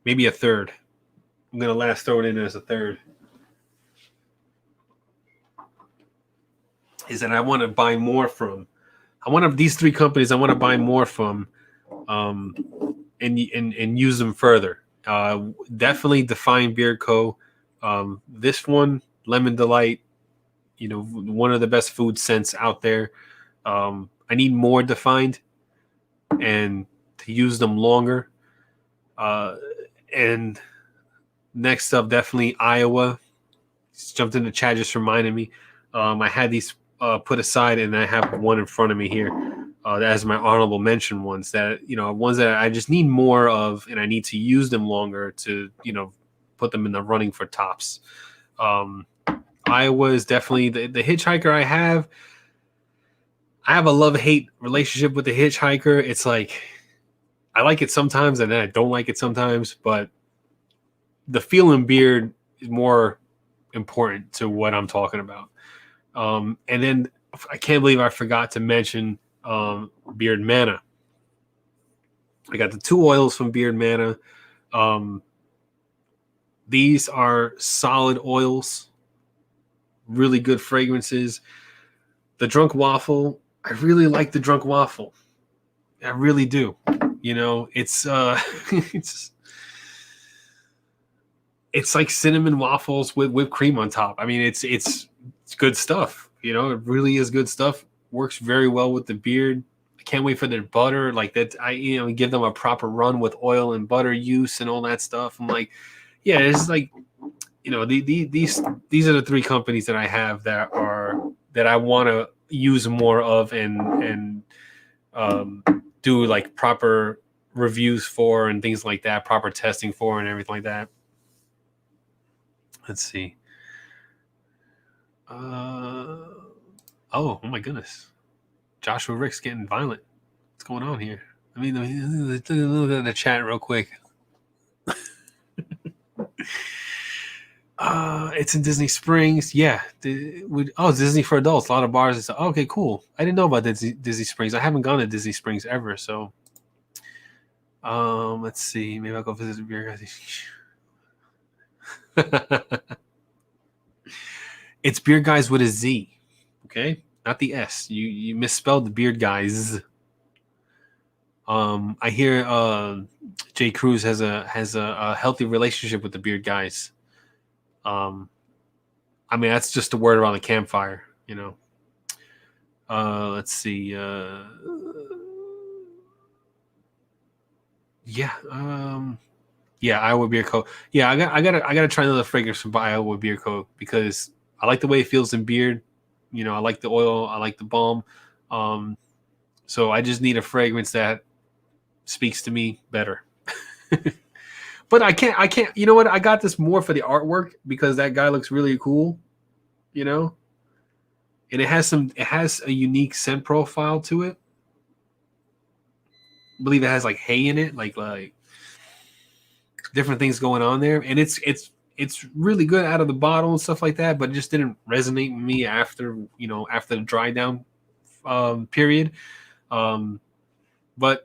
Maybe a third. I'm going to throw it in as a third. Is that I want to buy more from. These three companies I want to buy more from and use them further. Definitely Define Beer Co. This one, Lemon Delight, one of the best food scents out there. I need more Defined and to use them longer. And next up, definitely Iowa. Just jumped in the chat, just reminded me. I had these put aside, and I have one in front of me here. That is my honorable mention ones that ones that I just need more of, and I need to use them longer to put them in the running for tops. Iowa is definitely the Hitchhiker. I have a love-hate relationship with the Hitchhiker. It's like I like it sometimes, and then I don't like it sometimes. But the feel and beard is more important to what I'm talking about. And then I can't believe I forgot to mention Beard Mana. I got the two oils from Beard Mana. These are solid oils, really good fragrances. The Drunk Waffle, I really like the Drunk Waffle. I really do. It's it's like cinnamon waffles with whipped cream on top. I mean, it's good stuff. It really is good stuff. Works very well with the beard. I can't wait for their butter. Like that, I give them a proper run with oil and butter use and all that stuff. I'm like, yeah, it's like, these are the three companies that I have that I want to use more of and do like proper reviews for and things like that, proper testing for and everything like that. Let's see. Oh my goodness. Joshua Rick's getting violent. What's going on here? Let's look at the chat real quick. It's in Disney Springs. Yeah. Disney for adults. A lot of bars. Okay, cool. I didn't know about Disney Springs. I haven't gone to Disney Springs ever. So, let's see. Maybe I'll go visit the beer guys. It's Beer Guys with a Z. Okay, not the S. You misspelled the Beard Guys. I hear Jay Cruz has a healthy relationship with the Beard Guys. I mean, that's just a word around the campfire, you know. Let's see. Iowa Beer Co. Yeah, I gotta try another fragrance from Iowa Beer Co. because I like the way it feels in beard. You know, I like the oil, I like the balm. So I just need a fragrance that speaks to me better. But I can't. You know what? I got this more for the artwork because that guy looks really cool. You know, and it has a unique scent profile to it. I believe it has like hay in it, like different things going on there, and it's really good out of the bottle and stuff like that. But it just didn't resonate with me after the dry down period. But I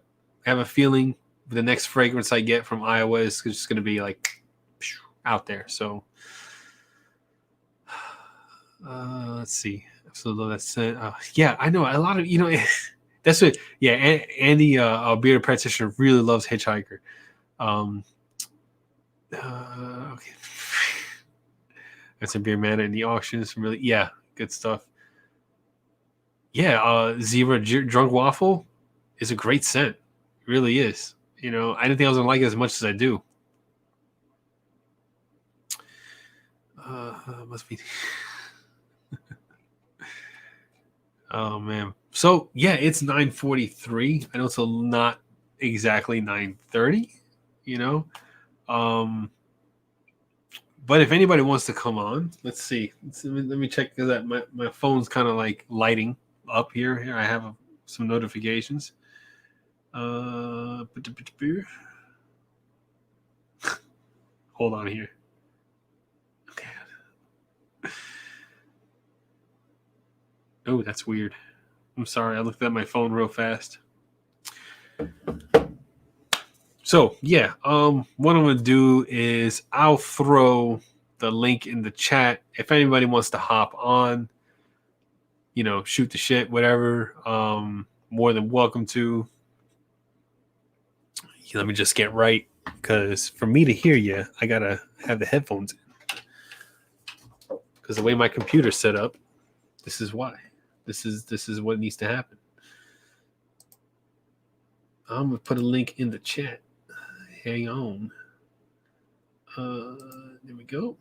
have a feeling the next fragrance I get from Iowa is just going to be like out there. So let's see. So that's yeah, I know a lot of that's what. Yeah, Andy, a bearded practitioner, really loves Hitchhiker. Okay, that's a beer man in the auctions. Really, yeah, good stuff. Yeah, Zebra Drunk Waffle is a great scent. It really is. I didn't think I was gonna like it as much as I do. Must be. Oh man. So yeah, it's 9:43. I know it's not exactly 9:30. But if anybody wants to come on, let's see. Let me check because my phone's kind of like lighting up here. Here I have some notifications. Hold on here. Okay. Oh, that's weird. I'm sorry. I looked at my phone real fast. So yeah, what I'm gonna do is I'll throw the link in the chat. If anybody wants to hop on, shoot the shit, whatever, more than welcome to. Let me just get right, because for me to hear you, I gotta have the headphones in. Because the way my computer's set up, this is why. This is what needs to happen. I'm gonna put a link in the chat. Hang on. There we go.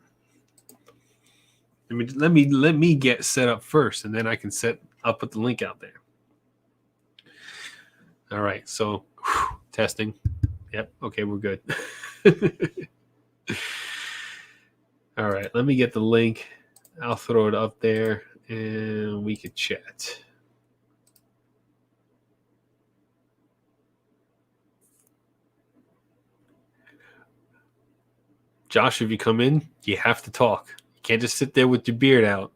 Let me get set up first, and then I can I'll put the link out there. All right. So testing. Yep. Okay, we're good. All right. Let me get the link. I'll throw it up there, and we can chat. Josh, if you come in, you have to talk. You can't just sit there with your beard out.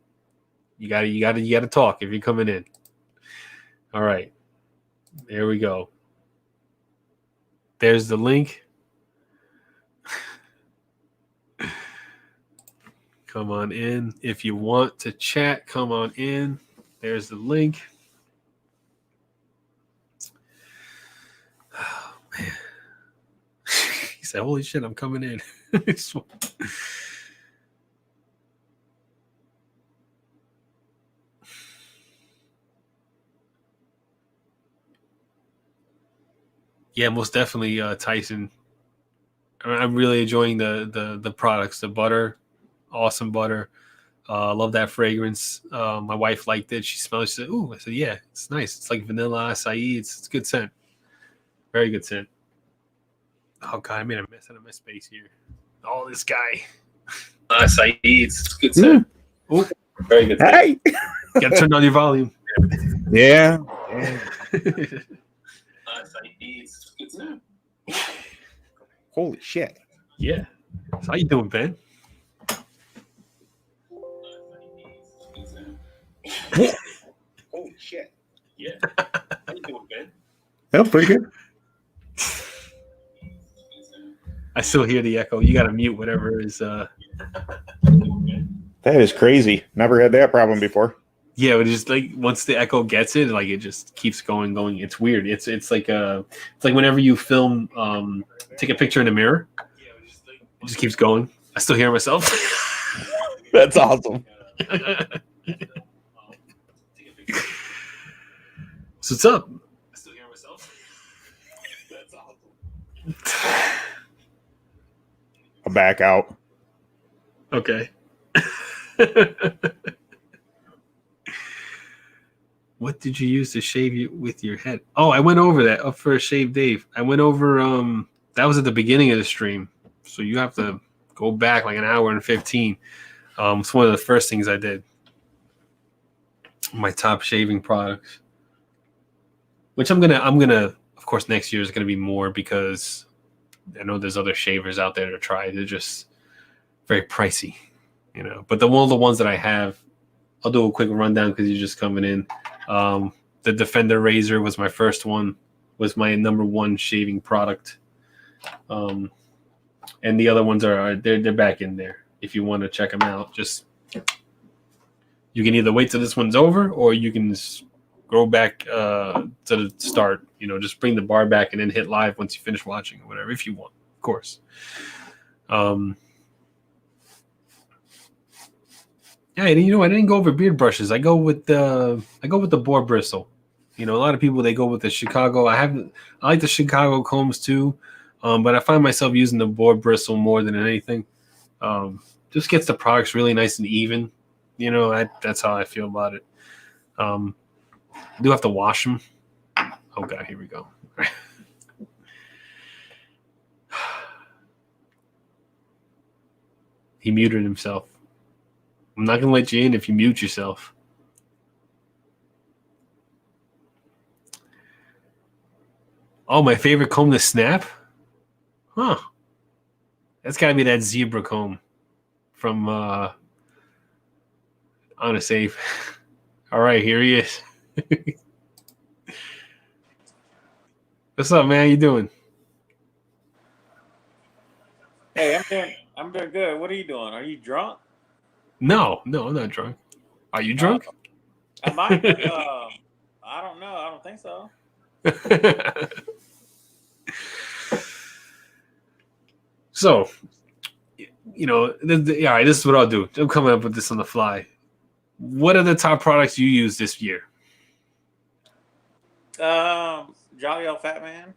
You gotta talk if you're coming in. All right. There we go. There's the link. Come on in. If you want to chat, come on in. There's the link. Oh, man. He said, holy shit, I'm coming in. Yeah, most definitely, Tyson. I'm really enjoying the products. The butter, awesome butter. Love that fragrance. My wife liked it. She smelled it. She said, "Ooh," I said, "Yeah, it's nice. It's like vanilla acai. It's good scent. Very good scent." Oh god, I made a mess out of my space here. Oh, this guy. Acai. It's good scent. Ooh, very good scent. Hey, Got to turn on your volume. Yeah. Holy shit. Yeah. So how you doing, Ben? Holy shit. Yeah. How you doing, Ben? That was pretty good. I still hear the echo. You got to mute whatever is. That is crazy. Never had that problem before. Yeah, but just like once the echo gets it, like it just keeps going. It's weird. It's like whenever you film, take a picture in a mirror, it just keeps going. I still hear myself. That's awesome. So what's up? I still hear myself. That's awesome. I'll back out. Okay. What did you use to shave you with your head? Oh, I went over that up for a Shave Dave. I went over that was at the beginning of the stream. So you have to go back like an hour and 15. It's one of the first things I did. My top shaving products. Which I'm gonna of course next year is gonna be more because I know there's other shavers out there to try. They're just very pricey, you know. But one of the ones that I have, I'll do a quick rundown because you're just coming in. The Defender razor was my first one, was my number one shaving product. And the other ones they're back in there. If you want to check them out, just you can either wait till this one's over or you can go back to the start. You know, just bring the bar back and then hit live once you finish watching or whatever, if you want, of course. Yeah, you know, I didn't go over beard brushes. I go with the boar bristle. You know, a lot of people they go with the Chicago. I like the Chicago combs too, but I find myself using the boar bristle more than anything. Just gets the products really nice and even. You know, that's how I feel about it. I do have to wash them. Oh God, here we go. He muted himself. I'm not gonna let you in if you mute yourself. Oh, my favorite comb to snap? Huh. That's gotta be that zebra comb from Honest Safe. All right, here he is. What's up, man? How you doing? Hey, I'm doing good. What are you doing? Are you drunk? No, I'm not drunk. Are you drunk? I might be. I don't know. I don't think so. So, you know, this is what I'll do. I'm coming up with this on the fly. What are the top products you use this year? Jolly Old Fat Man.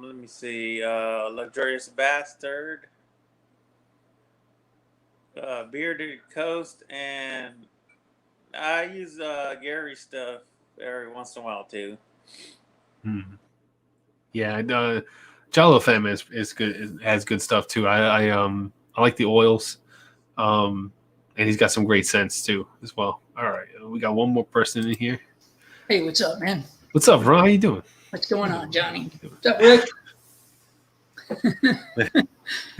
Let me see. Luxurious Bastard. Bearded Coast, and I use Gary stuff every once in a while too. Yeah, Jolly Fat Man is good. It has good stuff too. I like the oils, and he's got some great scents too as well. All right, we got one more person in here. Hey, what's up, man? What's up, Ron? How you doing? What's going on, Johnny? What's up, Rick?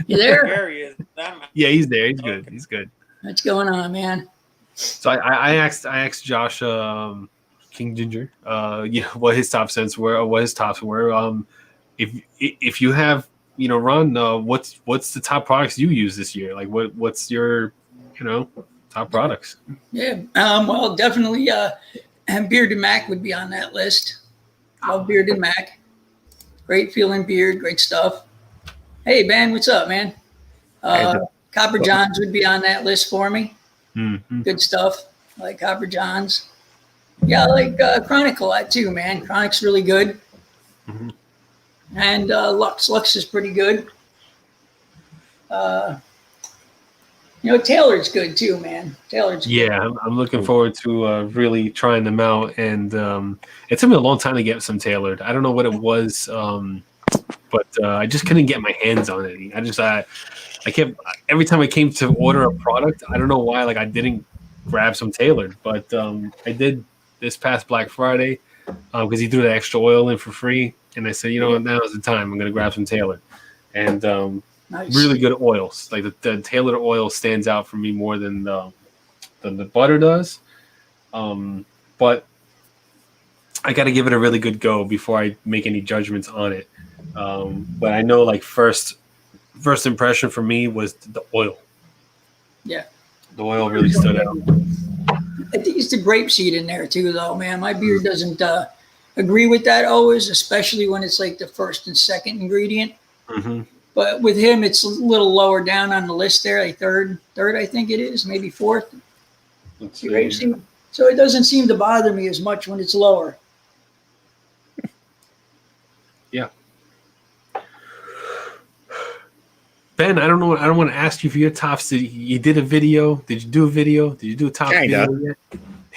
You there? Gary is. Yeah, he's there. He's good. He's good. What's going on, man? So I asked Josh King Ginger, you know, what his top scents were, or what his tops were. If you have, you know, Ron, what's the top products you use this year? Like what's your, you know, top products? Yeah. Well, definitely. Bearded Mac would be on that list. Love Bearded Mac. Great feeling beard. Great stuff. Hey, man, what's up, man? Copper Johns would be on that list for me. Mm-hmm. Good stuff. I like Copper Johns. Yeah, I like Chronic a lot too, man. Chronic's really good. Mm-hmm. And Lux is pretty good. You know, Taylor's good too, man. Taylor's good. Yeah, I'm looking forward to really trying them out. And it took me a long time to get some tailored. I don't know what it was, but I just couldn't get my hands on it. I kept, every time I came to order a product, I don't know why, like I didn't grab some tailored, but I did this past Black Friday because he threw the extra oil in for free, and I said, you know what, now is the time. I'm gonna grab some Taylor, and Nice. really good oils. Like the Taylor oil stands out for me more than the butter does. But I got to give it a really good go before I make any judgments on it. But I know like first impression for me was the oil. Yeah. The oil really stood out. I think it's the grapeseed in there too, though, man. My beer doesn't agree with that always, especially when it's like the first and second ingredient. Mm-hmm. But with him, it's a little lower down on the list there, like third, I think it is, maybe fourth. Let's The see. grapeseed. So it doesn't seem to bother me as much when it's lower. Yeah. Ben, I don't know. I don't want to ask you for your tops. You did a video? Did you do a video? Did you do a top Kinda. video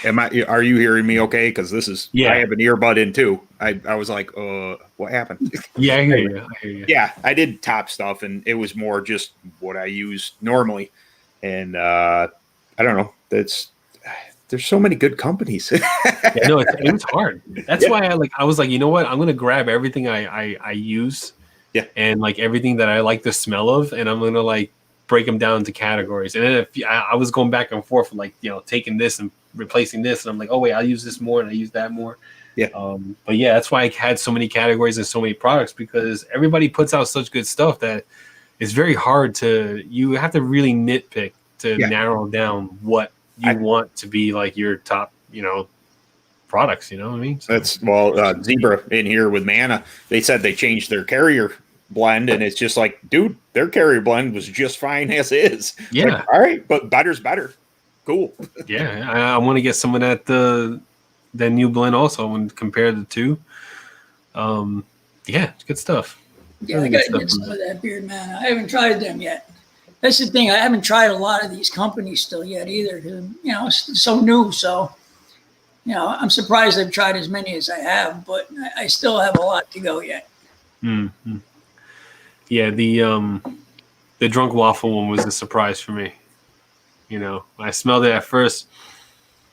yet? Are you hearing me okay? Because this is, Yeah. I have an earbud in too. I was like, what happened? Yeah, I hear you. Yeah, I did top stuff, and it was more just what I use normally. And I don't know. There's so many good companies. Yeah, no, it was hard. That's why I was like, you know what? I'm gonna grab everything I use, Yeah. and like everything that I like the smell of, and I'm gonna like break them down into categories. And then if I was going back and forth, like taking this and replacing this, and I'm like, oh wait, I'll use this more, and I use that more. Yeah. But yeah, that's why I had so many categories and so many products, because everybody puts out such good stuff that it's very hard to. You have to really nitpick to narrow down what you want to be like your top, products. You know what I mean? So, That's Zebra in here with Mana. They said they changed their carrier blend, and it's just like, dude, their carrier blend was just fine as is. Yeah. Like, all right, but better's better. Cool. yeah, I want to get some of that new blend also and compare the two. Yeah, it's good stuff. Yeah, I got to get some of that Beard Man. I haven't tried them yet. That's the thing. I haven't tried a lot of these companies still yet either. 'Cause, it's so new. So, I'm surprised I've tried as many as I have, but I still have a lot to go yet. Mm-hmm. Yeah, the drunk waffle one was a surprise for me. I smelled it at first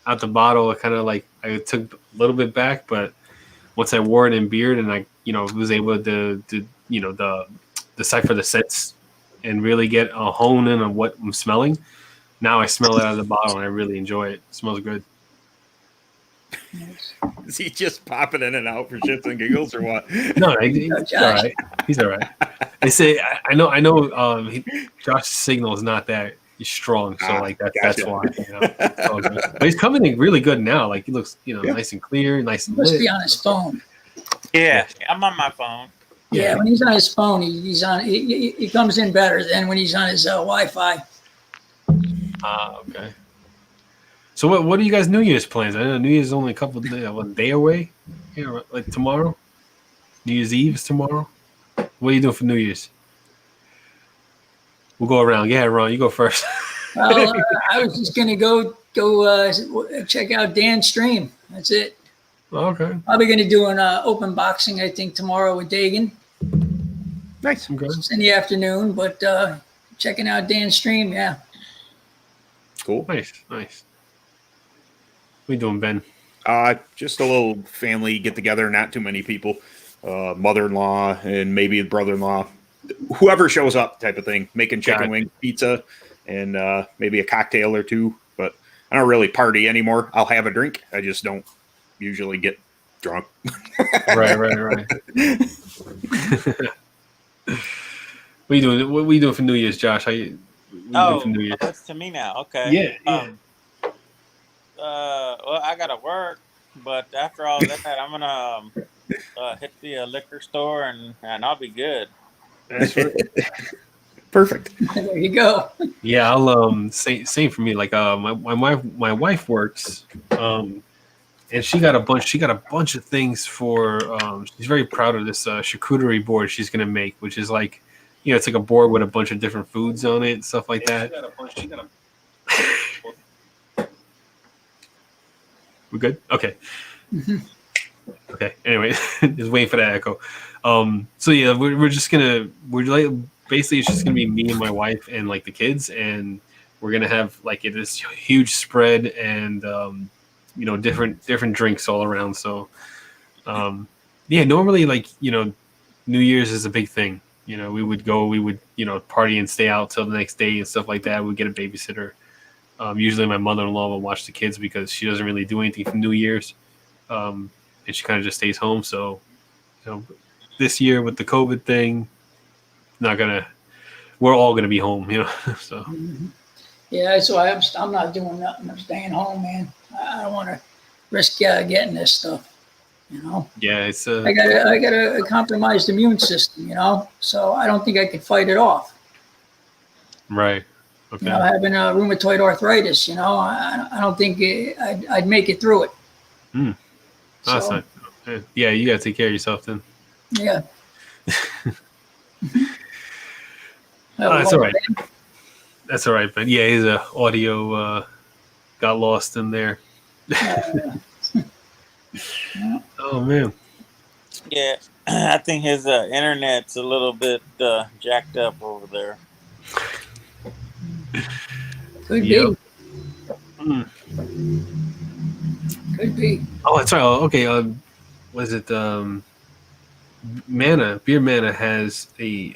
out the bottle. I took a little bit back, but once I wore it in beard and I was able to decipher the scents and really get a hone in on what I'm smelling. Now I smell it out of the bottle and I really enjoy it. It smells good. Is he just popping in and out for shits and giggles or what? No, he's all right. He's all right. They say I know. Josh's signal is not that strong, so that's why. But he's coming in really good now. Like he looks, nice and clear, nice and Must lit. be on his phone. Yeah, I'm on my phone. Yeah, when he's on his phone, he's on. He comes in better than when he's on his Wi-Fi. Okay. So what are you guys' New Year's plans? I know New Year's is only a day away. Yeah, like tomorrow. New Year's Eve is tomorrow. What are you doing for New Year's? We'll go around. Yeah, Ron, you go first. Well, I was just gonna go check out Dan's stream. That's it. Okay. Probably gonna do an open boxing, I think, tomorrow with Dagan. Nice. Okay. It's in the afternoon, but checking out Dan's stream, yeah. Cool. Nice. What are you doing, Ben? Just a little family get together, not too many people. Mother-in-law and maybe a brother-in-law, whoever shows up, type of thing. Making chicken wing pizza and maybe a cocktail or two. But I don't really party anymore. I'll have a drink. I just don't usually get drunk. Right. What are you doing? What are you doing for New Year's, Josh? What are you doing for New Year's? It's to me now. Okay. Yeah. Well, I gotta work, but after all that, I'm gonna hit the liquor store and I'll be good. That's right. Perfect. There you go. Yeah, I'll same for me. Like my wife works, and she got a bunch of things for. She's very proud of this charcuterie board she's gonna make, which is like, it's like a board with a bunch of different foods on it and stuff like that. We're good. Okay. Mhm. Okay. Anyway, just waiting for that echo. So yeah, we're like basically it's just gonna be me and my wife and like the kids, and we're gonna have like this huge spread and different drinks all around. So, yeah, normally New Year's is a big thing. We would party and stay out till the next day and stuff like that. We'd get a babysitter. Usually my mother-in-law will watch the kids because she doesn't really do anything for New Year's. And she kind of just stays home. So, this year with the COVID thing, we're all gonna be home, So Yeah, that's why I'm not doing nothing. I'm staying home, man. I don't want to risk getting this stuff. yeah, it's I got a compromised immune system, so I don't think I could fight it off. right. Okay. Having a rheumatoid arthritis, I don't think I'd make it through it. That's So, not. Yeah, you gotta take care of yourself then. yeah. That's all right. That's all right, but yeah, his audio got lost in there. Oh man. Yeah, I think his internet's a little bit jacked up over there. Could Yep. be. Mm. Could be. Oh, that's right. Okay. Was it Mana? Beer Mana has a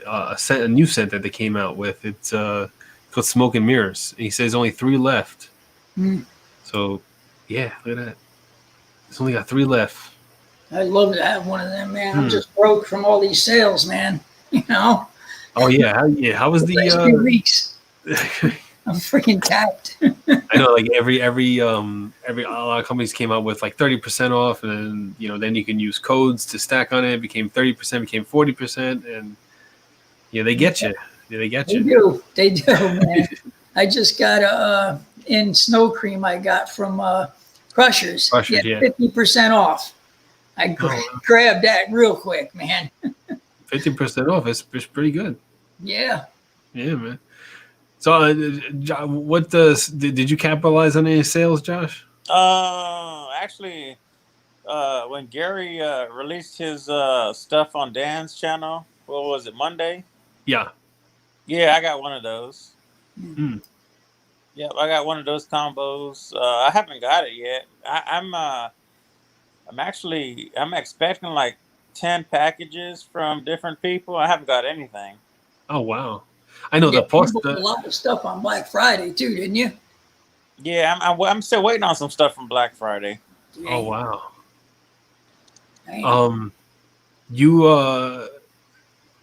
new scent that they came out with. It's called Smoke and Mirrors. And he says only 3 left. Mm. So, yeah, look at that. It's only got 3 left. I'd love to have one of them, man. I'm just broke from all these sales, man. Oh yeah, How was the? Last 3 weeks. I'm freaking tapped. I know, like every a lot of companies came out with like 30% off, and then you can use codes to stack on it. It became 30%, became 40%, and they get you. They get you. They do, man. I just got in snow cream I got from Crushers. Crushers, yeah. 50% off. I grabbed that real quick, man. 50% off. It's pretty good. Yeah. Yeah, man. So, what did you capitalize on any sales, Josh? Actually, when Gary released his stuff on Dan's channel, what was it, Monday? Yeah. Yeah, I got one of those. Mm. Yeah, I got one of those combos. I haven't got it yet. I'm expecting like 10 packages from different people. I haven't got anything. Oh wow. I know the You post. bought a lot of stuff on Black Friday too, didn't you? Yeah, I'm still waiting on some stuff from Black Friday. Oh wow. Dang. You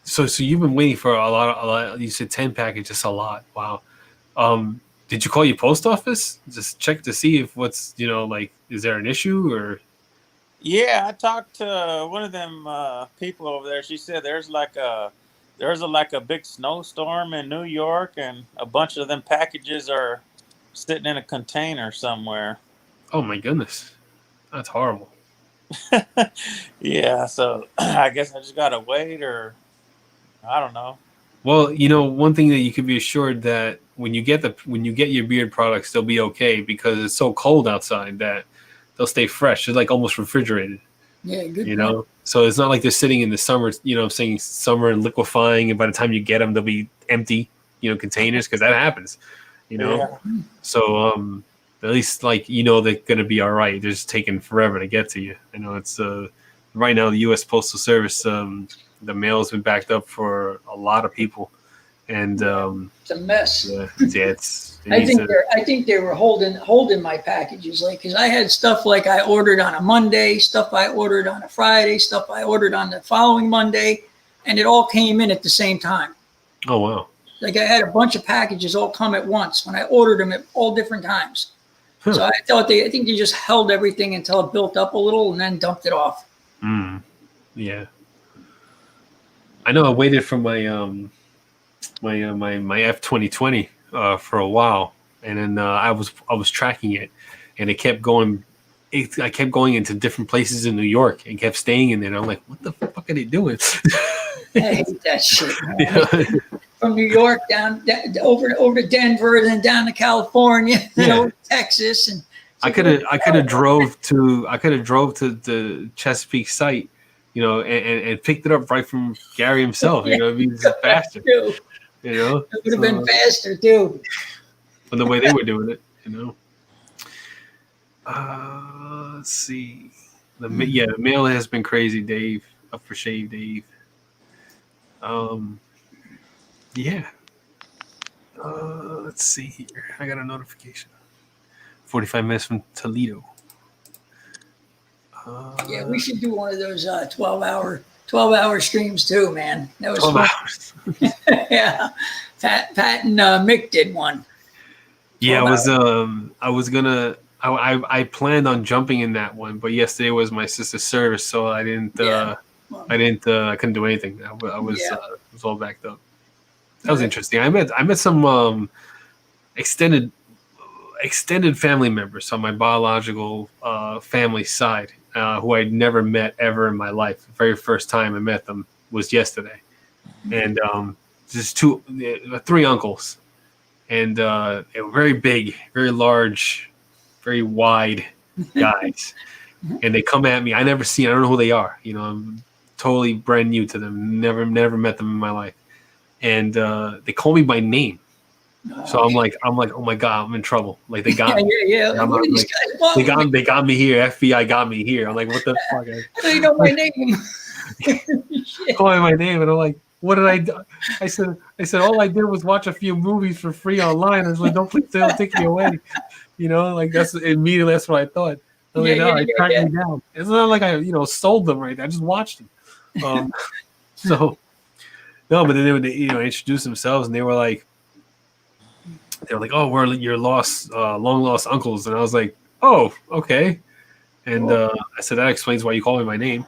so you've been waiting for a lot. You said 10 packages, a lot. Wow. Did you call your post office? Just check to see if what's is there an issue or? Yeah, I talked to one of them people over there. She said there's a big snowstorm in New York, and a bunch of them packages are sitting in a container somewhere. Oh my goodness, that's horrible. Yeah, so I guess I just gotta wait, or I don't know. Well, one thing that you can be assured that when you get your beard products, they'll be okay because it's so cold outside that they'll stay fresh. They're like almost refrigerated. Yeah, good. So it's not like they're sitting in the summer. I'm saying summer and liquefying, and by the time you get them, they'll be empty. Containers, because that happens. Yeah. So at least they're gonna be all right. They're just taking forever to get to you. I know it's right now the U.S. Postal Service. The mail's been backed up for a lot of people, and It's a mess. I think they were holding my packages, because I had stuff like I ordered on a Monday, stuff I ordered on a Friday, stuff I ordered on the following Monday, and it all came in at the same time. Oh wow! Like I had a bunch of packages all come at once when I ordered them at all different times. Huh. So I think they just held everything until it built up a little and then dumped it off. Yeah. I know I waited for my my F-2020 for a while, and then I was tracking it, and it kept going. I kept going into different places in New York and kept staying in there. And I'm like, what the fuck are they doing? I hate that shit, man. From New York down over to Denver, and then down to California, then over to Texas, and I could have drove to the Chesapeake site, and picked it up right from Gary himself. It'd be faster. It would have been faster too. From the way they were doing it, Let's see. The mail has been crazy, Dave. Up for shave, Dave. Yeah. Let's see here. I got a notification. 45 minutes from Toledo. Yeah, we should do one of those 12-hour streams too, man. That was 12 fun. hours. Yeah, Pat and Mick did one. Yeah, 12 I was gonna. I planned on jumping in that one, but yesterday was my sister's service, so I didn't. Yeah. I couldn't do anything. I was all backed up. That was interesting. I met some extended family members on my biological family side who I'd never met ever in my life. The very first time I met them was yesterday, and just three uncles, and they were very big, very large, very wide guys, and they come at me. I don't know who they are. You know, I'm totally brand new to them. Never met them in my life, and they call me by name. So I'm like, oh my God, I'm in trouble. Like they got me. Yeah. I'm What are these like, guys want? they got me here. FBI got me here. I'm like, what the fuck? How do you know my name? Shit. Calling my name, and I'm like, what did I do? I said all I did was watch a few movies for free online. I was like, don't take me away. You know, like that's what I thought. I'm like, no, tracked me down. It's not like I sold them right. I just watched them. So no, but then they would introduce themselves, and they were like, oh, we're your long lost uncles, and I was like, oh, okay. And I said, that explains why you call me my name,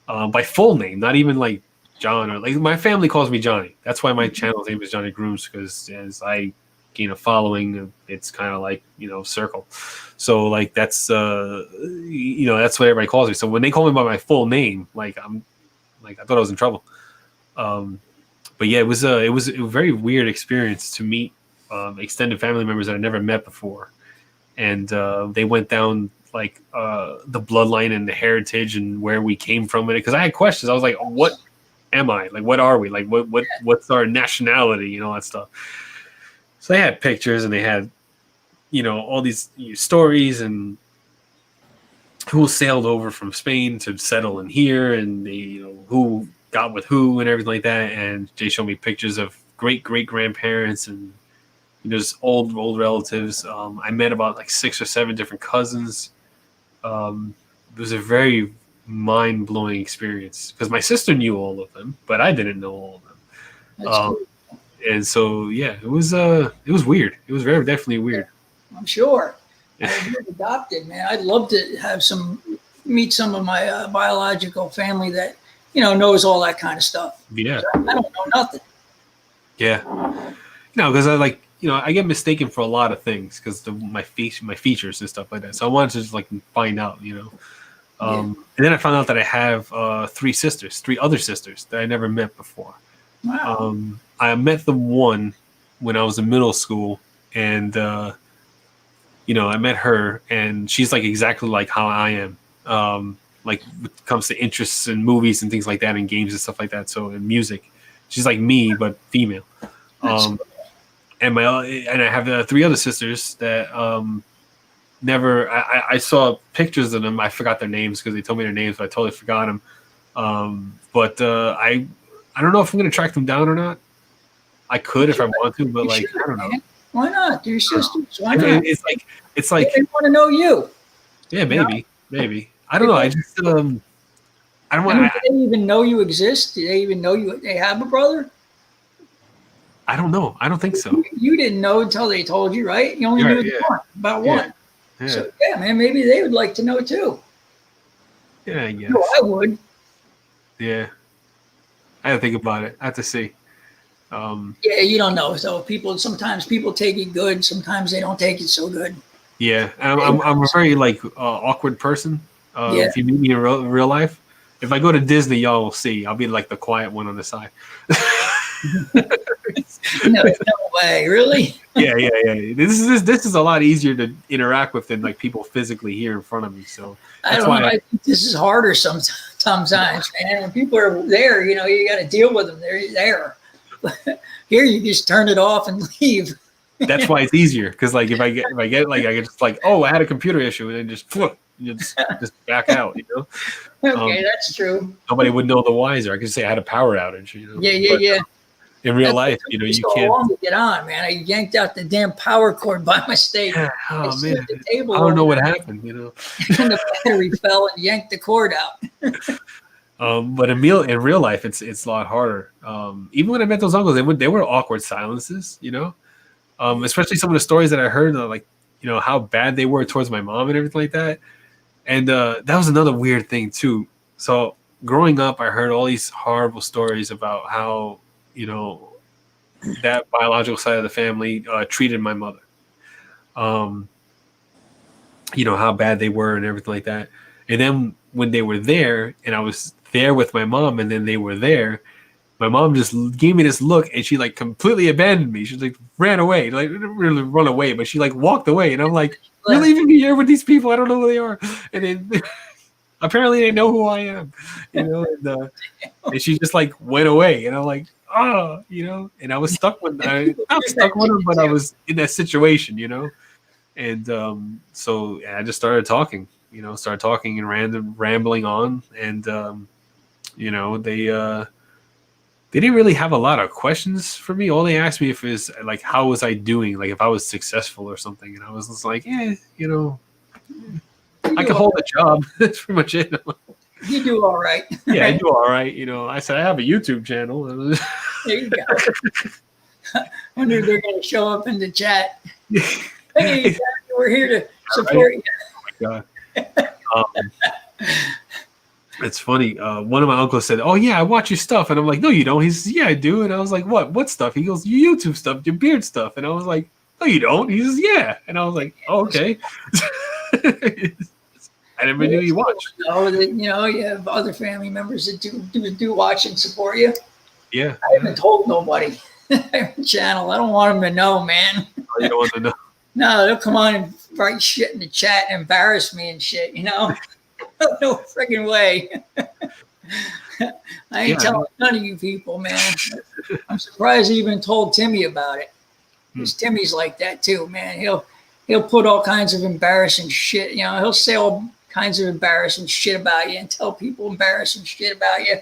by full name, not even like John, or like my family calls me Johnny. That's why my channel's name is Johnny Grooms, because as I gain a following, it's kind of like circle. So like that's that's what everybody calls me. So when they call me by my full name, like I'm like, I thought I was in trouble. But yeah, it was a very weird experience to meet extended family members that I never met before, and they went down like the bloodline and the heritage and where we came from in it. Because I had questions. I was like, what am I? Like, what are we? Like, what's our nationality? That stuff. So they had pictures, and they had all these stories, and who sailed over from Spain to settle in here, and they who got with who and everything like that. And they showed me pictures of great grandparents and just old relatives. I met about like 6 or 7 different cousins. It was a very mind-blowing experience because my sister knew all of them, but I didn't know all of them. That's cool. And so yeah, it was weird. It was very definitely weird. I'm sure. You're adopted, man. I'd love to meet some of my biological family that knows all that kind of stuff. Yeah, I don't know nothing. Yeah, because I get mistaken for a lot of things because my features and stuff like that. So I wanted to just like find out, And then I found out that I have 3 other sisters that I never met before. Wow. I met the one when I was in middle school, and I met her, and she's like exactly like how I am. Like when it comes to interests in movies and things like that, and games and stuff like that. So in music, she's like me but female. And I have 3 other sisters that never. I saw pictures of them. I forgot their names because they told me their names, but I totally forgot them. But I don't know if I'm going to track them down or not. I could if I want to, but I don't know. Why not? They're sisters. Why not? It's like they want to know you. Yeah, maybe. I don't know. I just I don't want. Do they even know you exist? Do they even know they have a brother? I don't know. I don't think so. You didn't know until they told you, right? You only knew about one. Yeah. So yeah, man, maybe they would like to know too. Yeah, I guess. No, I would. Yeah. I have to think about it. I have to see. Yeah, you don't know. So sometimes people take it good. Sometimes they don't take it so good. Yeah, I'm a very awkward person. If you meet me in real life, if I go to Disney, y'all will see. I'll be like the quiet one on the side. No way, really? Yeah. This is a lot easier to interact with than like people physically here in front of me. So I don't know. I think this is harder sometimes, man. When people are there, you got to deal with them. They're there. Here, you just turn it off and leave. That's why it's easier because like if I get like I get just like, oh, I had a computer issue, and then just back out. Okay, that's true. Nobody would know the wiser. I could say I had a power outage. Yeah, But yeah. in real That's life, what took me you so can't. long to get on, man. I yanked out the damn power cord by mistake. Yeah, I oh slid man, the table I don't know over what happened. and the battery fell and yanked the cord out. But in real life, it's a lot harder. Even when I met those uncles, they were awkward silences. Especially some of the stories that I heard, like how bad they were towards my mom and everything like that. And that was another weird thing too. So growing up, I heard all these horrible stories about how that biological side of the family treated my mother. How bad they were and everything like that. And then when they were there, and I was there with my mom, and then they were there, my mom just gave me this look, and she like completely abandoned me. She like ran away, like didn't really run away, but she like walked away, and I'm like, you're leaving me here with these people. I don't know who they are, and then apparently they know who I am, and she just like went away, and I'm like, and I was stuck with I was stuck with her, but I was in that situation, and so I just started talking, and rambling on, and they didn't really have a lot of questions for me. All they asked me if is like, how was I doing? Like if I was successful or something. And I was just like, I can hold a job. That's pretty much it. You do all right. Yeah, I do all right. I said I have a YouTube channel. There you go. I wonder if they're going to show up in the chat. Hey, we're here to support you. Oh my God. It's funny. One of my uncles said, "Oh yeah, I watch your stuff," and I'm like, "No, you don't." He says, "Yeah, I do," and I was like, "What? What stuff?" He goes, "Your YouTube stuff, your beard stuff," and I was like, "No, you don't." He says, "Yeah," and I was like, "Oh, okay." I never knew you watched. You have other family members that do watch and support you. Yeah, I haven't told nobody. Channel. I don't want them to know, man. Oh, you don't want to know. No, they'll come on and write shit in the chat and embarrass me and shit. No freaking way. I ain't telling none of you people, man. I'm surprised I even told Timmy about it. Because Timmy's like that too, man. He'll put all kinds of embarrassing shit. He'll say all kinds of embarrassing shit about you and tell people embarrassing shit about you.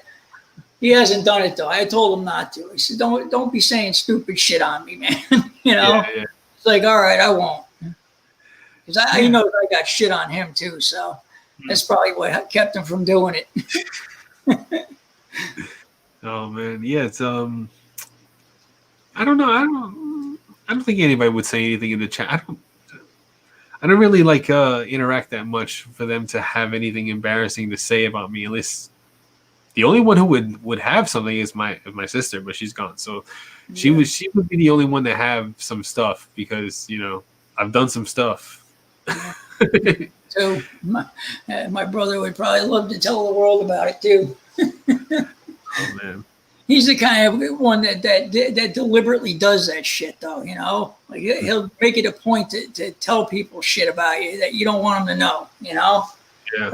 He hasn't done it though. I told him not to. He said, "Don't be saying stupid shit on me, man." Yeah. It's like, all right, I won't. Because he knows I got shit on him too, so. That's probably what kept him from doing it. Oh man, yeah. It's I don't know. I don't think anybody would say anything in the chat. I don't really like interact that much for them to have anything embarrassing to say about me. At least the only one who would have something is my sister, but she's gone. So she would be the only one to have some stuff because I've done some stuff. So my brother would probably love to tell the world about it too. Oh man, he's the kind of one that deliberately does that shit though. Like he'll make it a point to tell people shit about you that you don't want them to know. Yeah.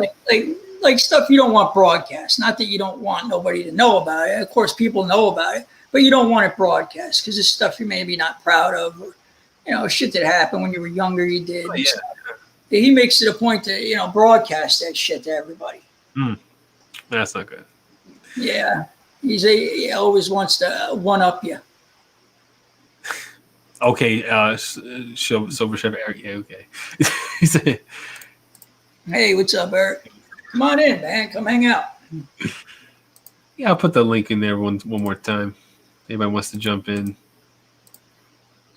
Like stuff you don't want broadcast. Not that you don't want nobody to know about it. Of course, people know about it, but you don't want it broadcast because it's stuff you're maybe not proud of, or shit that happened when you were younger. You did. Oh, yeah. He makes it a point to, broadcast that shit to everybody. That's not good. Yeah. He always wants to one-up you. Okay. Silver Chef Eric. Yeah, okay. He said, "Hey, what's up, Eric? Come on in, man. Come hang out." Yeah, I'll put the link in there one more time. Anybody wants to jump in,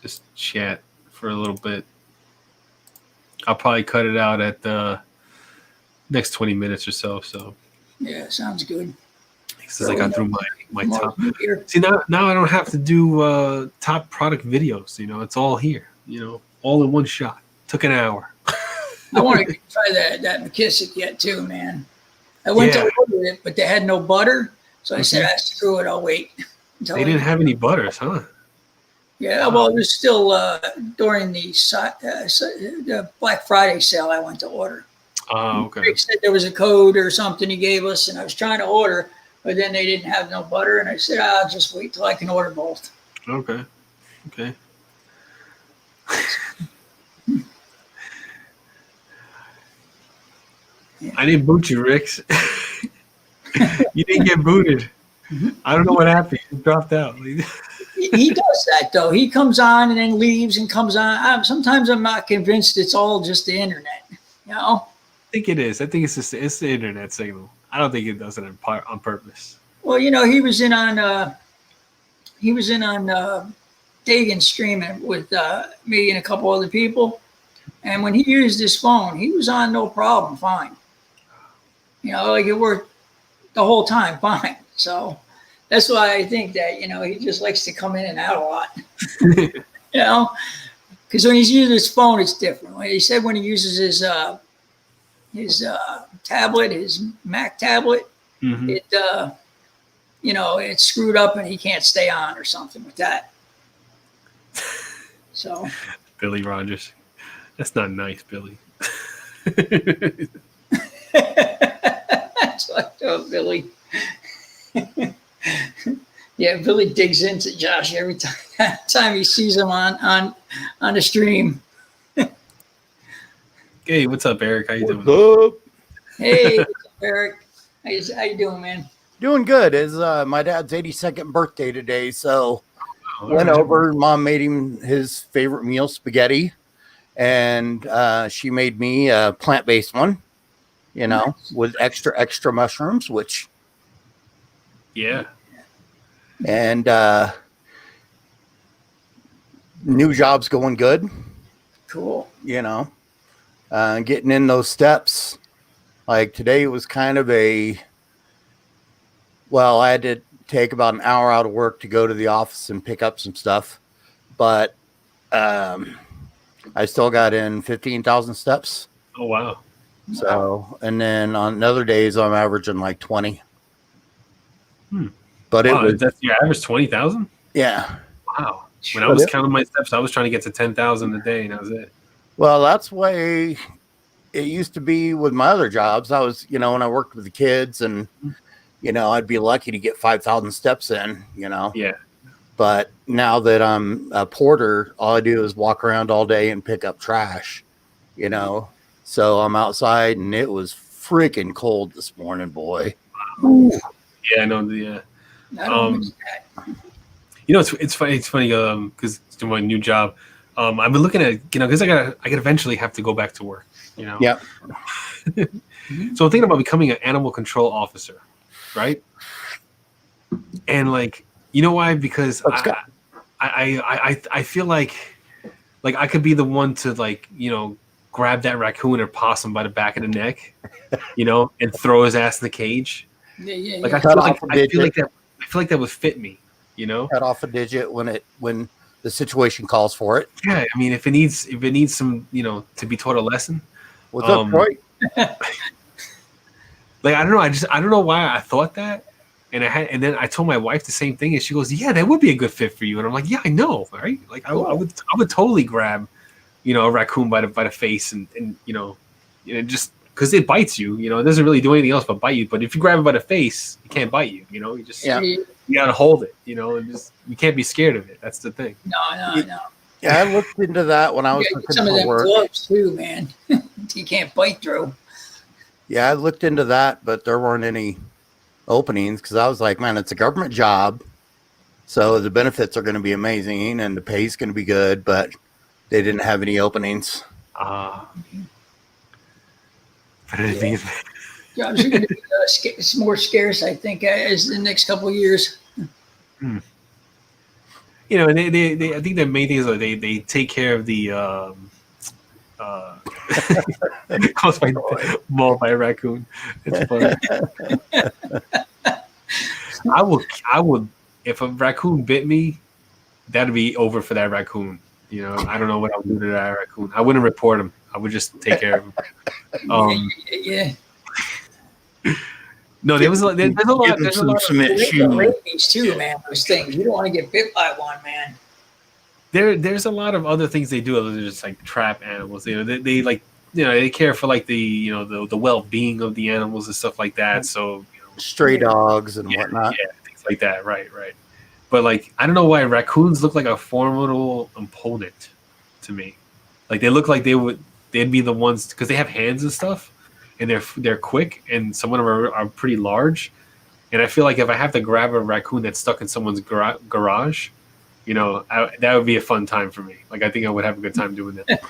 just chat for a little bit. I'll probably cut it out at the next 20 minutes or so. So yeah, sounds good. Since I got through my top. See, now I don't have to do top product videos. It's all here. All in one shot. Took an hour. I want to try that McKissick yet too, man. I went to order it, but they had no butter, so I said, "Screw it, I'll wait." They didn't have any butters, huh? Yeah, well, it was still during the Black Friday sale I went to order. Oh, okay. They said there was a code or something he gave us, and I was trying to order, but then they didn't have no butter, and I said, "I'll just wait till I can order both." Okay. I didn't boot you, Ricks. You didn't get booted. I don't know what happened. You dropped out. He does that though. He comes on and then leaves and comes on. Sometimes I'm not convinced it's all just the internet. You know. I think it is. I think it's just the internet signal. I don't think it does it on purpose. Well, you know, he was in on Dagan streaming with me and a couple other people, and when he used his phone, he was on no problem, fine. You know, like it worked the whole time, fine. So that's why I think that, you know, he just likes to come in and out a lot. You know, because when he's using his phone, it's different. Like he said, when he uses his tablet, his Mac tablet, it you know, it's screwed up and he can't stay on or something with that. So Billy Rogers, that's not nice, Billy. That's what Billy. Yeah, Billy digs into Josh every time he sees him on the stream. Hey, what's up, Eric? How you doing? What's up? Hey, what's up, Eric? How you doing, man? Doing good. It's my dad's 82nd birthday today, so Oh, went all right. over. Mom made him his favorite meal, spaghetti, and she made me a plant-based one, you know, with extra mushrooms, which Yeah. and new job's going good, Cool. you know, getting in those steps. Like today was kind of well, I had to take about an hour out of work to go to the office and pick up some stuff, but I still got in 15,000 steps. Oh wow. So, and then on other days, I'm averaging like 20. But it Wow, was, that's your average 20,000? yeah. Wow. When I But was it- counting my steps, I was trying to get to 10,000 a day, and that was it. Well, that's way it used to be with my other jobs. I was, you know, when I worked with the kids and, you know, I'd be lucky to get 5,000 steps in, you know. Yeah. But now that I'm a porter, all I do is walk around all day and pick up trash, you know. So I'm outside and it was freaking cold this morning, boy. Yeah, I know the. I don't miss that. You know, it's funny. It's funny because it's doing my new job. I've been looking at, you know, because I could eventually have to go back to work. You know. Yep. So I'm thinking about becoming an animal control officer, right? And like, you know why? Because Let's go. I feel like I could be the one to, like, you know, grab that raccoon or possum by the back of the neck, you know, and throw his ass in the cage. Yeah. Like I Cut feel off like a digit. that. I feel like that would fit me, you know. Cut off a digit when the situation calls for it. Yeah, I mean, if it needs some, you know, to be taught a lesson. What's up, Troy? Like, I don't know. I don't know why I thought that. And then I told my wife the same thing, and she goes, "Yeah, that would be a good fit for you." And I'm like, "Yeah, I know, right? Like, I would totally grab, you know, a raccoon by the face and you know, just because it bites you. You know, it doesn't really do anything else but bite you. But if you grab it by the face, it can't bite you. You know, you just Yeah. you gotta hold it. You know, and just you can't be scared of it. That's the thing. No. Yeah, I looked into that when I was You gotta get looking some of for them work. gloves too, man. You can't bite through. Yeah, I looked into that, but there weren't any openings because I was like, man, it's a government job. So the benefits are going to be amazing and the pay's going to be good, but they didn't have any openings. But anything is Jobs are going to be more scarce, I think, as the next couple of years. you know, and they I think the main thing is like they take care of the caused by mauled by a raccoon. It's funny. I would if a raccoon bit me, that'd be over for that raccoon. You know, I don't know what I would do to that raccoon. I wouldn't report him. I would just take care of him. Yeah. No, there's a lot. Give them some cement They shoes. got rabies too, man. Those things. You don't want to get bit by one, man. There's a lot of other things they do other than just like trap animals. You know, they like, you know, they care for like the, you know, the well-being of the animals and stuff like that. So, you know, Stray dogs and yeah, whatnot. yeah, things like that. Right. But like, I don't know why raccoons look like a formidable opponent to me. Like they look like they'd be the ones because they have hands and stuff, and they're quick, and some of them are pretty large. And I feel like if I have to grab a raccoon that's stuck in someone's garage, that would be a fun time for me. Like I think I would have a good time doing that.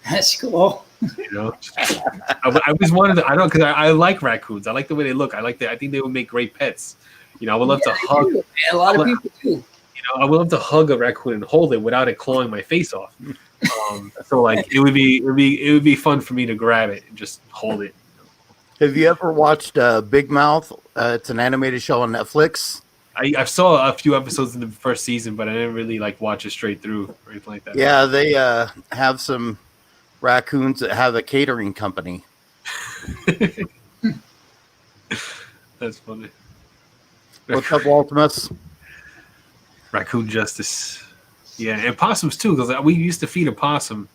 That's cool. I always wanted to. I don't because I like raccoons. I like the way they look. I think they would make great pets. I would love to hug. Do, a lot of people do. I would love to hug a raccoon and hold it without it clawing my face off. So like it would be fun for me to grab it and just hold it. Have you ever watched Big Mouth? It's an animated show on Netflix. I saw a few episodes in the first season, but I didn't really like watch it straight through or anything like that. Yeah, they have some raccoons that have a catering company. That's funny. What's up, Ultimus? Raccoon justice. Yeah, and possums too, because we used to feed a possum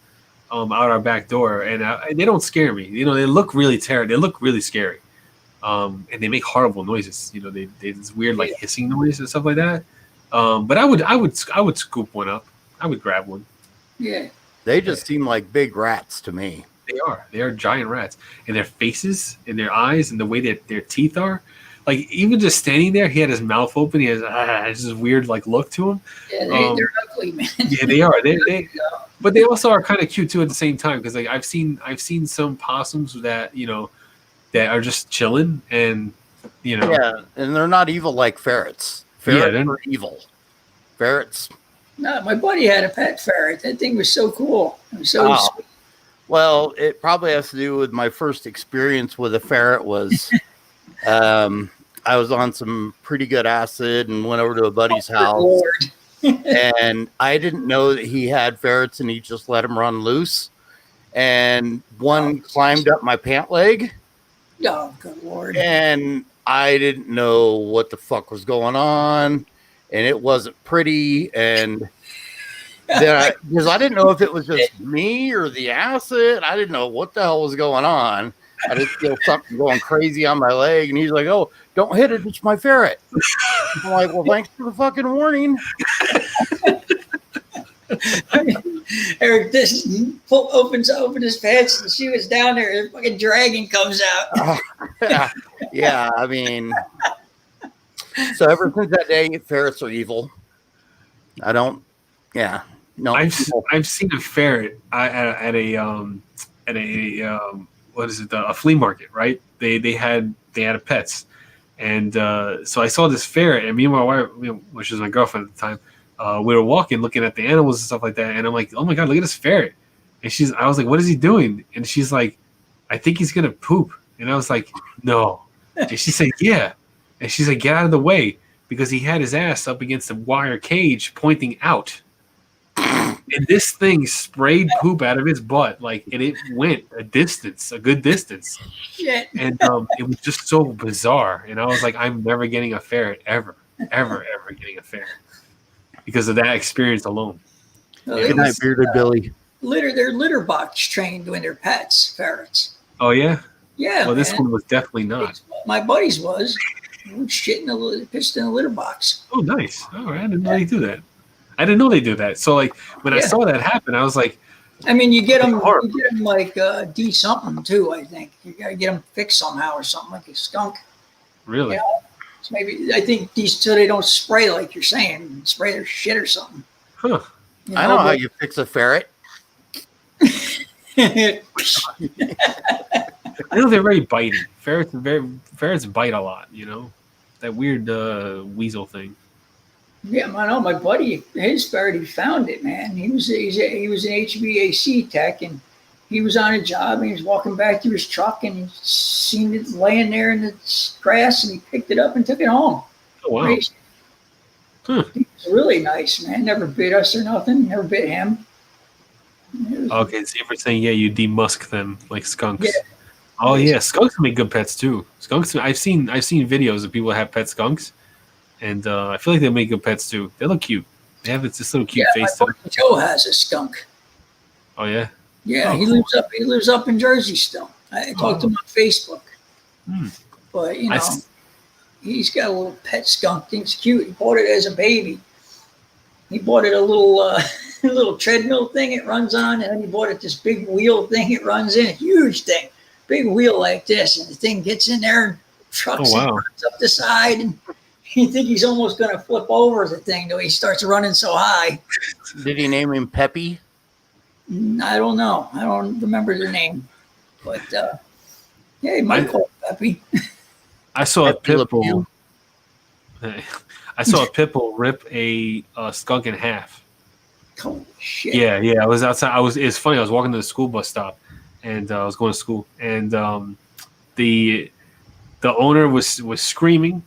out our back door, and they don't scare me. They look really terrible. They look really scary, and they make horrible noises. They this weird like hissing noise and stuff like that. But I would scoop one up. I would grab one. Yeah. They just seem like big rats to me. They are giant rats, and their faces and their eyes and the way that their teeth are. Like even just standing there, he had his mouth open. He has this weird like look to him. Yeah, they're ugly, man. Yeah, they are. But they also are kind of cute too at the same time because like I've seen some possums that that are just chilling and Yeah, and they're not evil like ferrets. Ferrets are evil. Ferrets. No, my buddy had a pet ferret. That thing was so cool. It was so sweet. Well, it probably has to do with my first experience with a ferret was I was on some pretty good acid and went over to a buddy's house. Lord. And I didn't know that he had ferrets and he just let them run loose. And one climbed up my pant leg. Oh, good Lord. And I didn't know what the fuck was going on. And it wasn't pretty. And then because I didn't know if it was just me or the acid. I didn't know what the hell was going on. I just feel something going crazy on my leg. And he's like, "Oh, don't hit it. It's my ferret." I'm like, "Well, thanks for the fucking warning." Eric just opens his pants and she was down there and a fucking dragon comes out. Yeah, I mean, so ever since that day, ferrets are evil. I don't. Yeah, no. I've seen a ferret at a flea market, right? They had pets, and so I saw this ferret, and me and my wife, which was my girlfriend at the time, we were walking, looking at the animals and stuff like that, and I'm like, "Oh my god, look at this ferret!" And I was like, "What is he doing?" And she's like, "I think he's gonna poop." And I was like, "No." And she said, "Yeah." And she's like, "Get out of the way," because he had his ass up against a wire cage pointing out. And this thing sprayed poop out of his butt, and it went a good distance. Shit. And it was just so bizarre. And I was like, I'm never getting a ferret, ever getting a ferret because of that experience alone. Good night, Bearded Billy. They're litter box trained when they're pets, ferrets. Oh yeah. Yeah. Well, this man. one was definitely not. My buddy's was. Pissed in a litter box. Oh, nice. All right, I didn't know they do that. I didn't know they do that. So when I saw that happen, I was like, I mean, you get them D something too. I think you gotta get them fixed somehow or something like a skunk. really? Yeah. So maybe I think so they don't spray like you're saying, spray their shit or something. Huh. I know how you fix a ferret. I know they're very bitey. Ferrets bite a lot. That weird weasel thing. Yeah, I know. My buddy, his ferret, he found it, man. He was an HVAC tech, and he was on a job, and he was walking back to his truck, and he seen it laying there in the grass, and he picked it up and took it home. Oh wow. Crazy. Huh. He was really nice, man. Never bit us or nothing. Never bit him. Okay, so you're saying you demusk them like skunks. Yeah. Oh yeah, skunks make good pets too. Skunks, I've seen videos of people that have pet skunks, and I feel like they make good pets too. They look cute. They have this little cute face to my them. buddy Joe has a skunk. Oh yeah. Yeah, Oh, he cool. lives up in Jersey still. I talked to him on Facebook. But he's got a little pet skunk. Thing's cute. He bought it as a baby. He bought it a little a little treadmill thing it runs on, and then he bought it this big wheel thing it runs in, a huge thing, big wheel like this, and the thing gets in there and trucks Oh, wow. and runs up the side, and you think he's almost going to flip over the thing, though he starts running so high. Did he name him Peppy? I don't know. I don't remember the name, but yeah, he might call it Peppy. I saw a Pepe Le pit bull. Pew. I saw a pit bull rip a skunk in half. Holy shit! Yeah. I was outside. It's funny. I was walking to the school bus stop, and I was going to school, and the owner was screaming,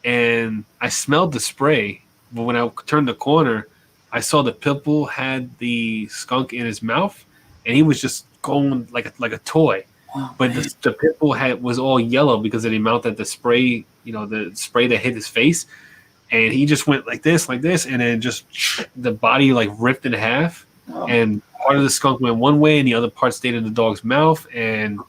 and I smelled the spray. But when I turned the corner, I saw the pit bull had the skunk in his mouth, and he was just going like a toy. Oh, But man. the pit bull was all yellow because of the amount that the spray, the spray that hit his face, and he just went like this, and then just the body like ripped in half, Oh, and part of the skunk went one way, and the other part stayed in the dog's mouth, and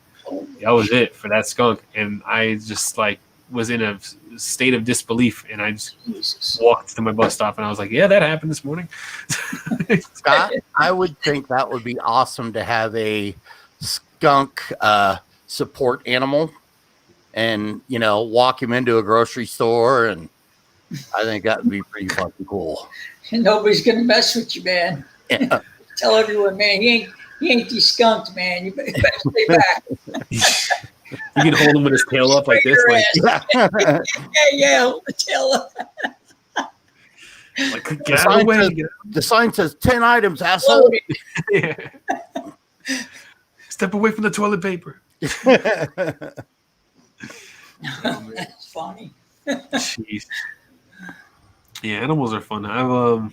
that was it for that skunk. And I just like was in a state of disbelief, and I just Jesus. walked to my bus stop, and I was like, "Yeah, that happened this morning." Scott, I would think that would be awesome to have a skunk support animal and, walk him into a grocery store. And I think that would be pretty fucking cool. And nobody's gonna mess with you, man. Yeah. Tell everyone, man, he ain't de-skunked, man. You better stay back. You can hold him with his tail up like this, like, Yeah, hold the tail up. get out of the way. says- Get The sign says 10 items, asshole. Loaded. Yeah. Step away from the toilet paper. That's funny. Jeez. Yeah, animals are fun. I've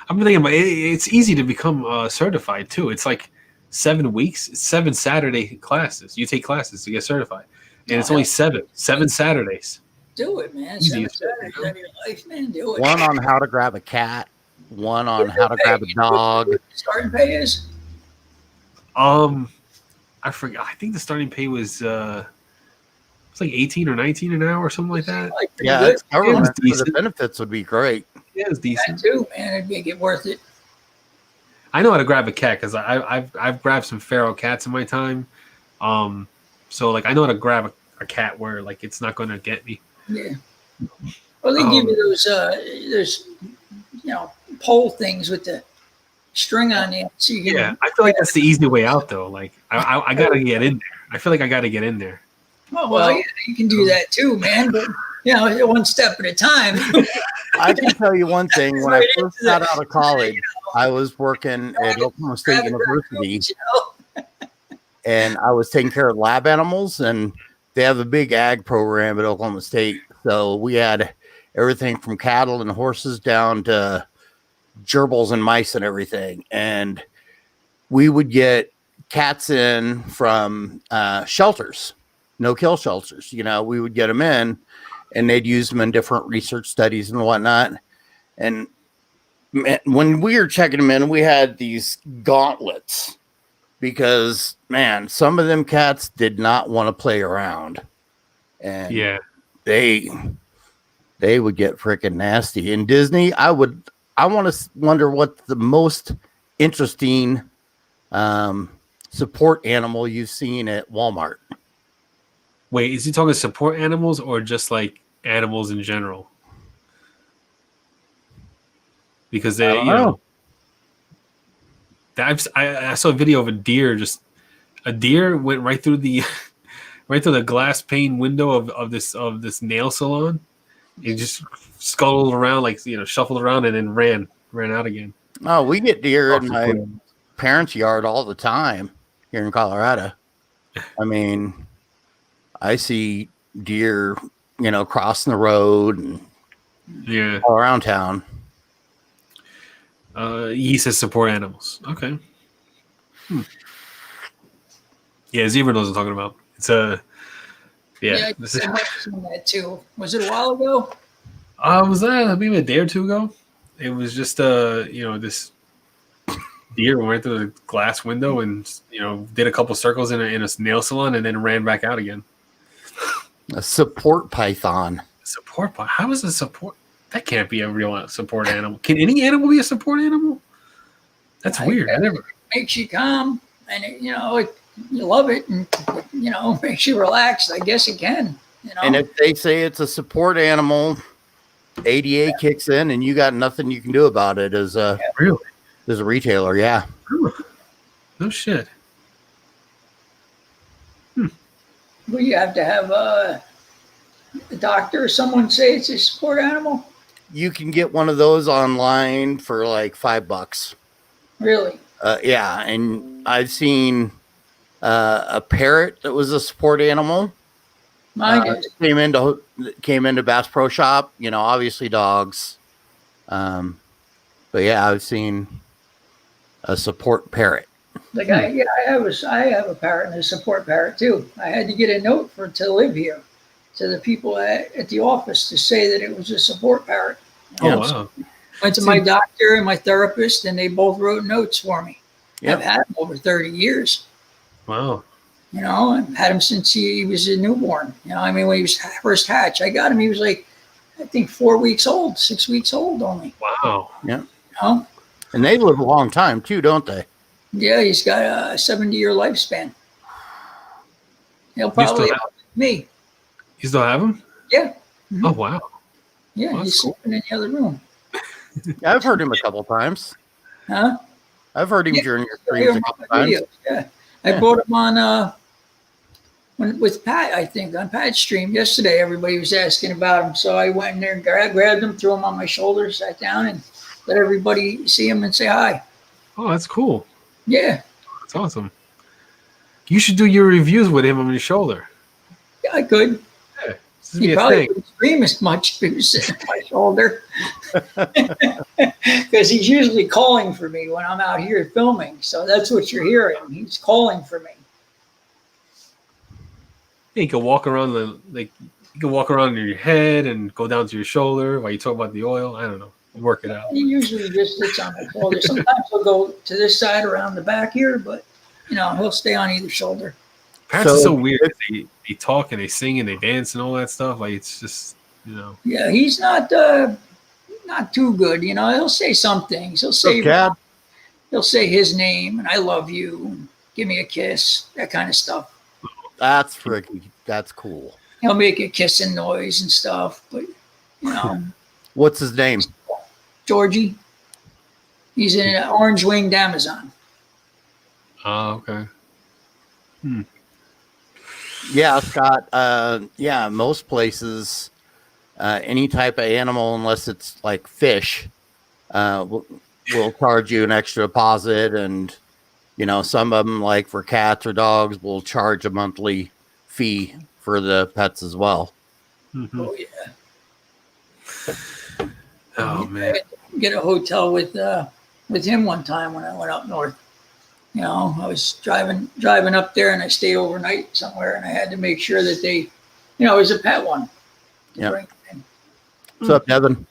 been thinking about it. It's easy to become certified too. It's like 7 weeks, 7 Saturday classes. You take classes to get certified, and it's only seven Saturdays. Do it, man. Easy. 7 Saturdays out of your life, man. Do it. One on how to grab a cat, one on how to grab a dog. Starting pay is? I forgot. I think the starting pay was it's like 18 or 19 an hour or something like that. Like, pretty Yeah, good. it's government. So the decent. benefits would be great. Yeah, it's That decent. too, man. It'd make it worth it. I know how to grab a cat because I've grabbed some feral cats in my time. So like I know how to grab a cat where like it's not going to get me. Yeah. Well, they give you those pole things with the string on it, so you can. Yeah, I feel like that's the easy way out though. Like I gotta get in there. I feel like I gotta get in there. Oh, well, yeah, you can do that too, man. But one step at a time. I can tell you one thing. When I Right first into got that. out of college, I was working at Oklahoma State University, You know? and I was taking care of lab animals, and they have a big ag program at Oklahoma State. So we had everything from cattle and horses down to gerbils and mice and everything. And we would get cats in from shelters, no-kill shelters. We would get them in, and they'd use them in different research studies and whatnot. And when we were checking them in, we had these gauntlets because, man, some of them cats did not want to play around. And Yeah, they would get freaking nasty. In Disney, I want to wonder what the most interesting support animal you've seen at Walmart. wait, is he talking support animals or just like animals in general? Because they, I don't know. I saw a video of a deer. A deer went right through the glass pane window of this nail salon. It just scuttled around, like shuffled around, and then ran out again. Oh, we get deer in Off the my cliff. parents' yard all the time here in Colorado. I mean, I see deer, crossing the road and Yeah. all around town. He says support animals. Okay. Yeah, Zebra knows what I'm talking about. It's yeah. This is, I might have seen that too. Was it a while ago? was that maybe a day or two ago? It was just this deer went through the glass window and did a couple circles in a nail salon and then ran back out again. A support python. Support? How is a support? That can't be a real support animal. Can any animal be a support animal? That's weird. I never. Makes you calm, and you love it, and makes you relax. I guess it can. And if they say it's a support animal, ADA kicks in, and you got nothing you can do about it as a Really? retailer. Yeah. No shit. Well, you have to have a doctor or someone say it's a support animal. You can get one of those online for like $5. Really? Yeah, and I've seen a parrot that was a support animal. Mine is. Came into Bass Pro Shop. Obviously dogs. But yeah, I've seen a support parrot. Like I have a parrot and a support parrot too. I had to get a note to live here to the people at the office to say that it was a support parrot. Oh wow. Went to my doctor and my therapist, and they both wrote notes for me. Yep. I've had him over 30 years. Wow. I've had him since he was a newborn. When he was first hatched, I got him. He was like, I think 6 weeks old only. Wow. Yeah. And they live a long time too, don't they? Yeah, he's got a 70-year lifespan. He'll probably outlive me. You still have him? Yeah. Oh wow. Yeah, Well, he's sleeping in the other room. Yeah, I've heard him a couple times. Huh? I've heard him during your streams a couple times. Yeah. I brought him on with Pat, I think, on Pat's stream yesterday. Everybody was asking about him. So I went in there and grabbed him, threw him on my shoulder, sat down, and let everybody see him and say hi. Oh, that's cool. Yeah. That's awesome. You should do your reviews with him on your shoulder. Yeah, I could. Yeah. This would He be a probably thing. wouldn't scream as much if he was sitting on my shoulder. Because he's usually calling for me when I'm out here filming. So that's what you're hearing. He's calling for me. Yeah, you can walk around you can walk around in your head and go down to your shoulder while you talk about the oil. I don't know. Work it out. He usually just sits on my shoulder. Sometimes he'll go to this side around the back here, but he'll stay on either shoulder. Parrots are so weird. They talk and they sing and they dance and all that stuff. Like it's just Yeah, he's not too good. He'll say some things. He'll say his name and I love you, and give me a kiss, that kind of stuff. That's freaky. That's cool. He'll make a kissing noise and stuff, but What's his name? Georgie. He's an orange-winged Amazon. Oh, okay. Yeah, Scott. Yeah, most places, any type of animal, unless it's like fish, will charge you an extra deposit, and some of them, like for cats or dogs, will charge a monthly fee for the pets as well. Mm-hmm. Oh yeah. Oh man. Get a hotel with him one time when I went up north. I was driving up there and I stayed overnight somewhere, and I had to make sure that they, it was a pet one. Yeah. What's up, Devin?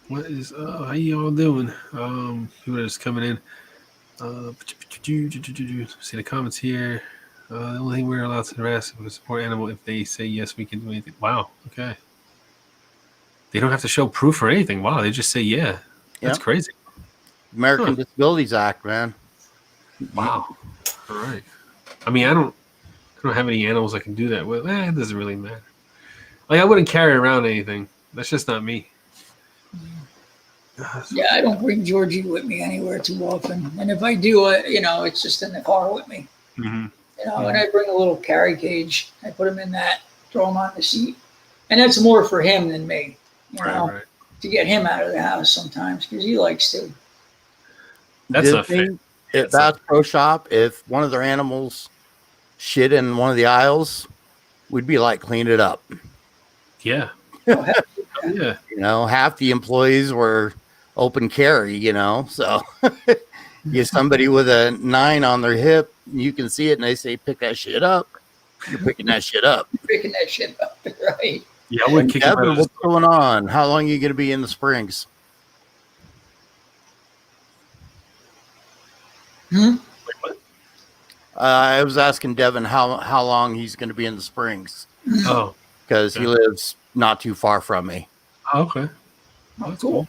What is how you all doing? People are just coming in. See the comments here. The only thing we're allowed to harass is a support animal if they say yes, we can do anything. Wow. Okay. They don't have to show proof or anything. Wow. They just say yeah. That's crazy. American Disabilities Act, man. Wow. All right. I mean, I don't have any animals I can do that with. It doesn't really matter. Like I wouldn't carry around anything. That's just not me. Yeah, I don't bring Georgie with me anywhere too often, and if I do, it's just in the car with me. Mm-hmm. And I bring a little carry cage. I put him in that, throw him on the seat, and that's more for him than me. Right. To get him out of the house sometimes because he likes to. That's not fair. At Bass Pro Shop, if one of their animals shit in one of the aisles, we'd be like, clean it up. Yeah. Yeah. Half the employees were open carry, so get somebody with a 9 on their hip, you can see it, and they say, pick that shit up. You're picking that shit up. Picking that shit up, right? Yeah, I wouldn't kick him out. What's going on? How long are you going to be in the Springs? Wait, what? I was asking Devin how long he's going to be in the Springs. Oh, because he Yeah. lives not too far from me. Oh, okay. Oh, That's cool.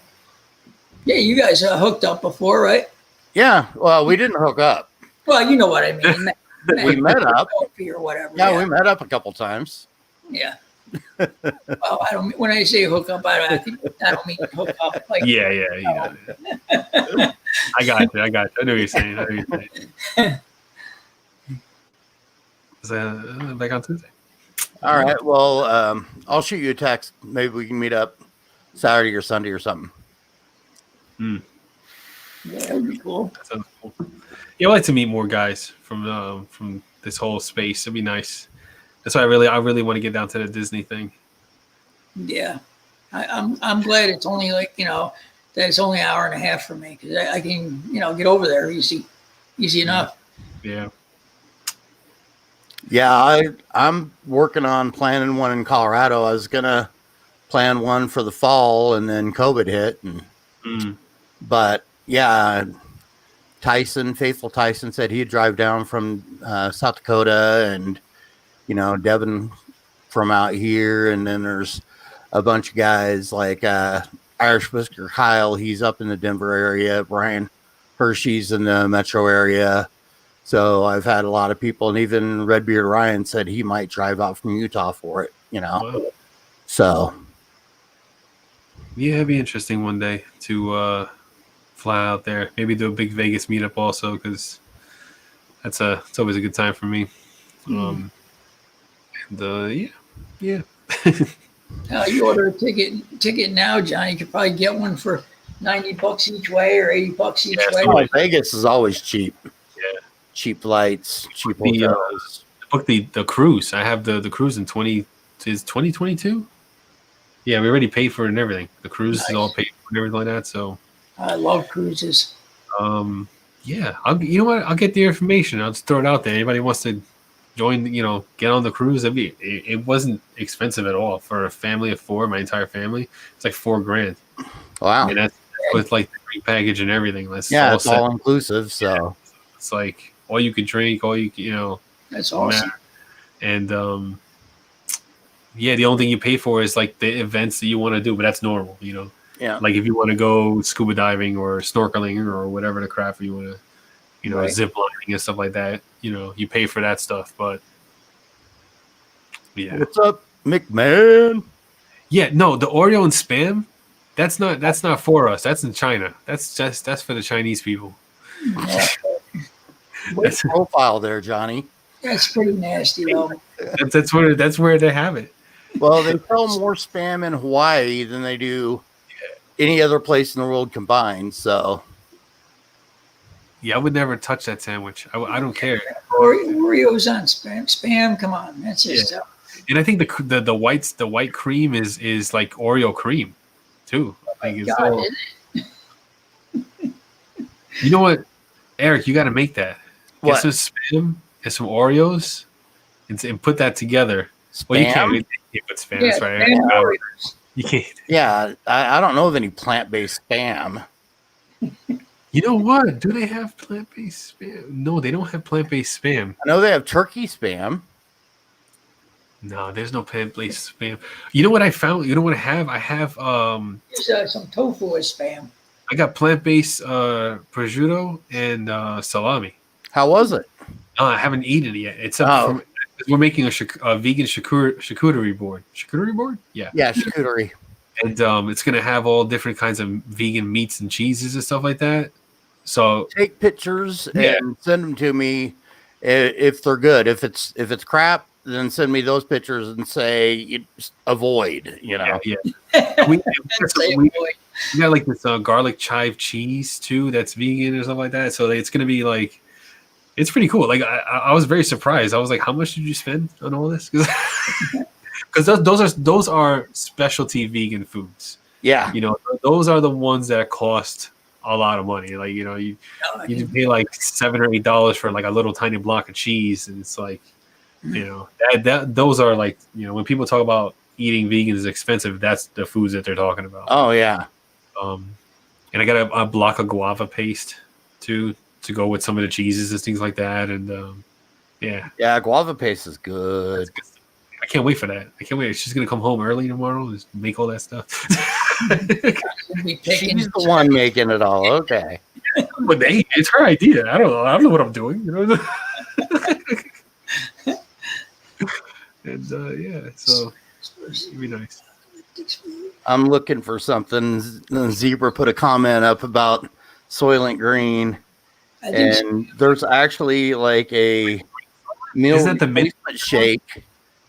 Yeah, you guys hooked up before, right? Yeah, well, we didn't hook up. Well, you know what I mean. We met up. Coffee or whatever. Yeah, we met up a couple times. Yeah. Well, I don't. When I say hook up, I don't mean hook up. Like, Yeah, you know. I got you. I know what you're saying. Is that back on Tuesday? All right. Well, I'll shoot you a text. Maybe we can meet up Saturday or Sunday or something. yeah, that would be cool. That sounds cool. Yeah, I'd like to meet more guys from this whole space. It'd be nice. That's why I really want to get down to the Disney thing. Yeah, I'm glad it's only like that it's only an hour and a half for me because I can get over there easy enough. Yeah. Yeah, I'm working on planning one in Colorado. I was gonna plan one for the fall, and then COVID hit. But yeah, Faithful Tyson said he'd drive down from South Dakota, and Devin from out here, and then there's a bunch of guys like Irish Whisker Kyle. He's up in the Denver area. Brian Hershey's in the metro area. So I've had a lot of people, and even Redbeard Ryan said he might drive out from Utah for it. Wow. So Yeah, it'd be interesting one day to fly out there. Maybe do a big Vegas meetup also, because it's always a good time for me. And yeah. You order a ticket now, Johnny. You could probably get one for $90 each way or $80 each way. oh, Vegas is always cheap. Yeah. Cheap flights, cheap The, hotels. Book the cruise. I have the cruise in 2022. Yeah, we already paid for it and everything. The cruise is all paid for and everything like that. So I love cruises. yeah, I'll get the information. I'll just throw it out there. Anybody wants to join, get on the cruise. It wasn't expensive at all for a family of four. My entire family, it's like $4,000. Wow. And that's with like the free package and everything. That's Yeah, it's set. all inclusive. So It's like all you can drink, all you That's awesome. and yeah, the only thing you pay for is like the events that you want to do, but that's normal, yeah. Like if you want to go scuba diving or snorkeling or whatever the crap you want to, Right. zip lining and stuff like that, you pay for that stuff. But yeah, What's up, McMahon? yeah, no, the Oreo and Spam, that's not for us. That's in China. That's for the Chinese people. What's the profile there, Johnny? That's pretty nasty, though. That's where they have it. Well, they sell more spam in Hawaii than they do any other place in the world combined. So Yeah, I would never touch that sandwich. I don't care. Oreos on spam. Come on, that's just And I think the white cream is like Oreo cream too. I think it's God, all, isn't it? you know what, Eric, you got to make that. Get What? some Spam and some Oreos and put that together. Well, you can't. Spam? You can't put Spam. Yeah, That's right. spam Oreos. You can't. Yeah, I don't know of any plant-based spam. You know what? Do they have plant-based Spam? No, they don't have plant-based Spam. I know they have turkey spam. No, there's no plant-based Spam. You know what I found? You know what I have? I have There's some tofu as spam. I got plant-based prosciutto and salami. How was it? I haven't eaten it yet. It's up Oh. from, we're making a vegan charcuterie board. Charcuterie board? Yeah. Yeah, charcuterie. And it's gonna have all different kinds of vegan meats and cheeses and stuff like that. So Take pictures Yeah. and send them to me if they're good. If it's crap, then send me those pictures and say avoid. yeah. we, That's a we, boy. we got like this garlic chive cheese too that's vegan or something like that. So it's gonna be like, it's pretty cool. Like I was very surprised. I was like, how much did you spend on all this? Because those are specialty vegan foods. Yeah, Those are the ones that cost a lot of money. Like you pay like $7 or $8 for like a little tiny block of cheese, and it's like that those are like when people talk about eating vegan is expensive, that's the foods that they're talking about. Oh yeah. And I got a block of guava paste to go with some of the cheeses and things like that. And yeah, Yeah, guava paste is good. I can't wait for that. I can't wait. She's gonna come home early tomorrow and just make all that stuff. We'll be picking. She's the one making it all. Okay. But hey, it's her idea. I don't know. I don't know what I'm doing. You know. And yeah, so it'd be nice. I'm looking for something. Zebra put a comment up about Soylent Green, I think and there's actually like a meal Isn't that the mint? replacement shake,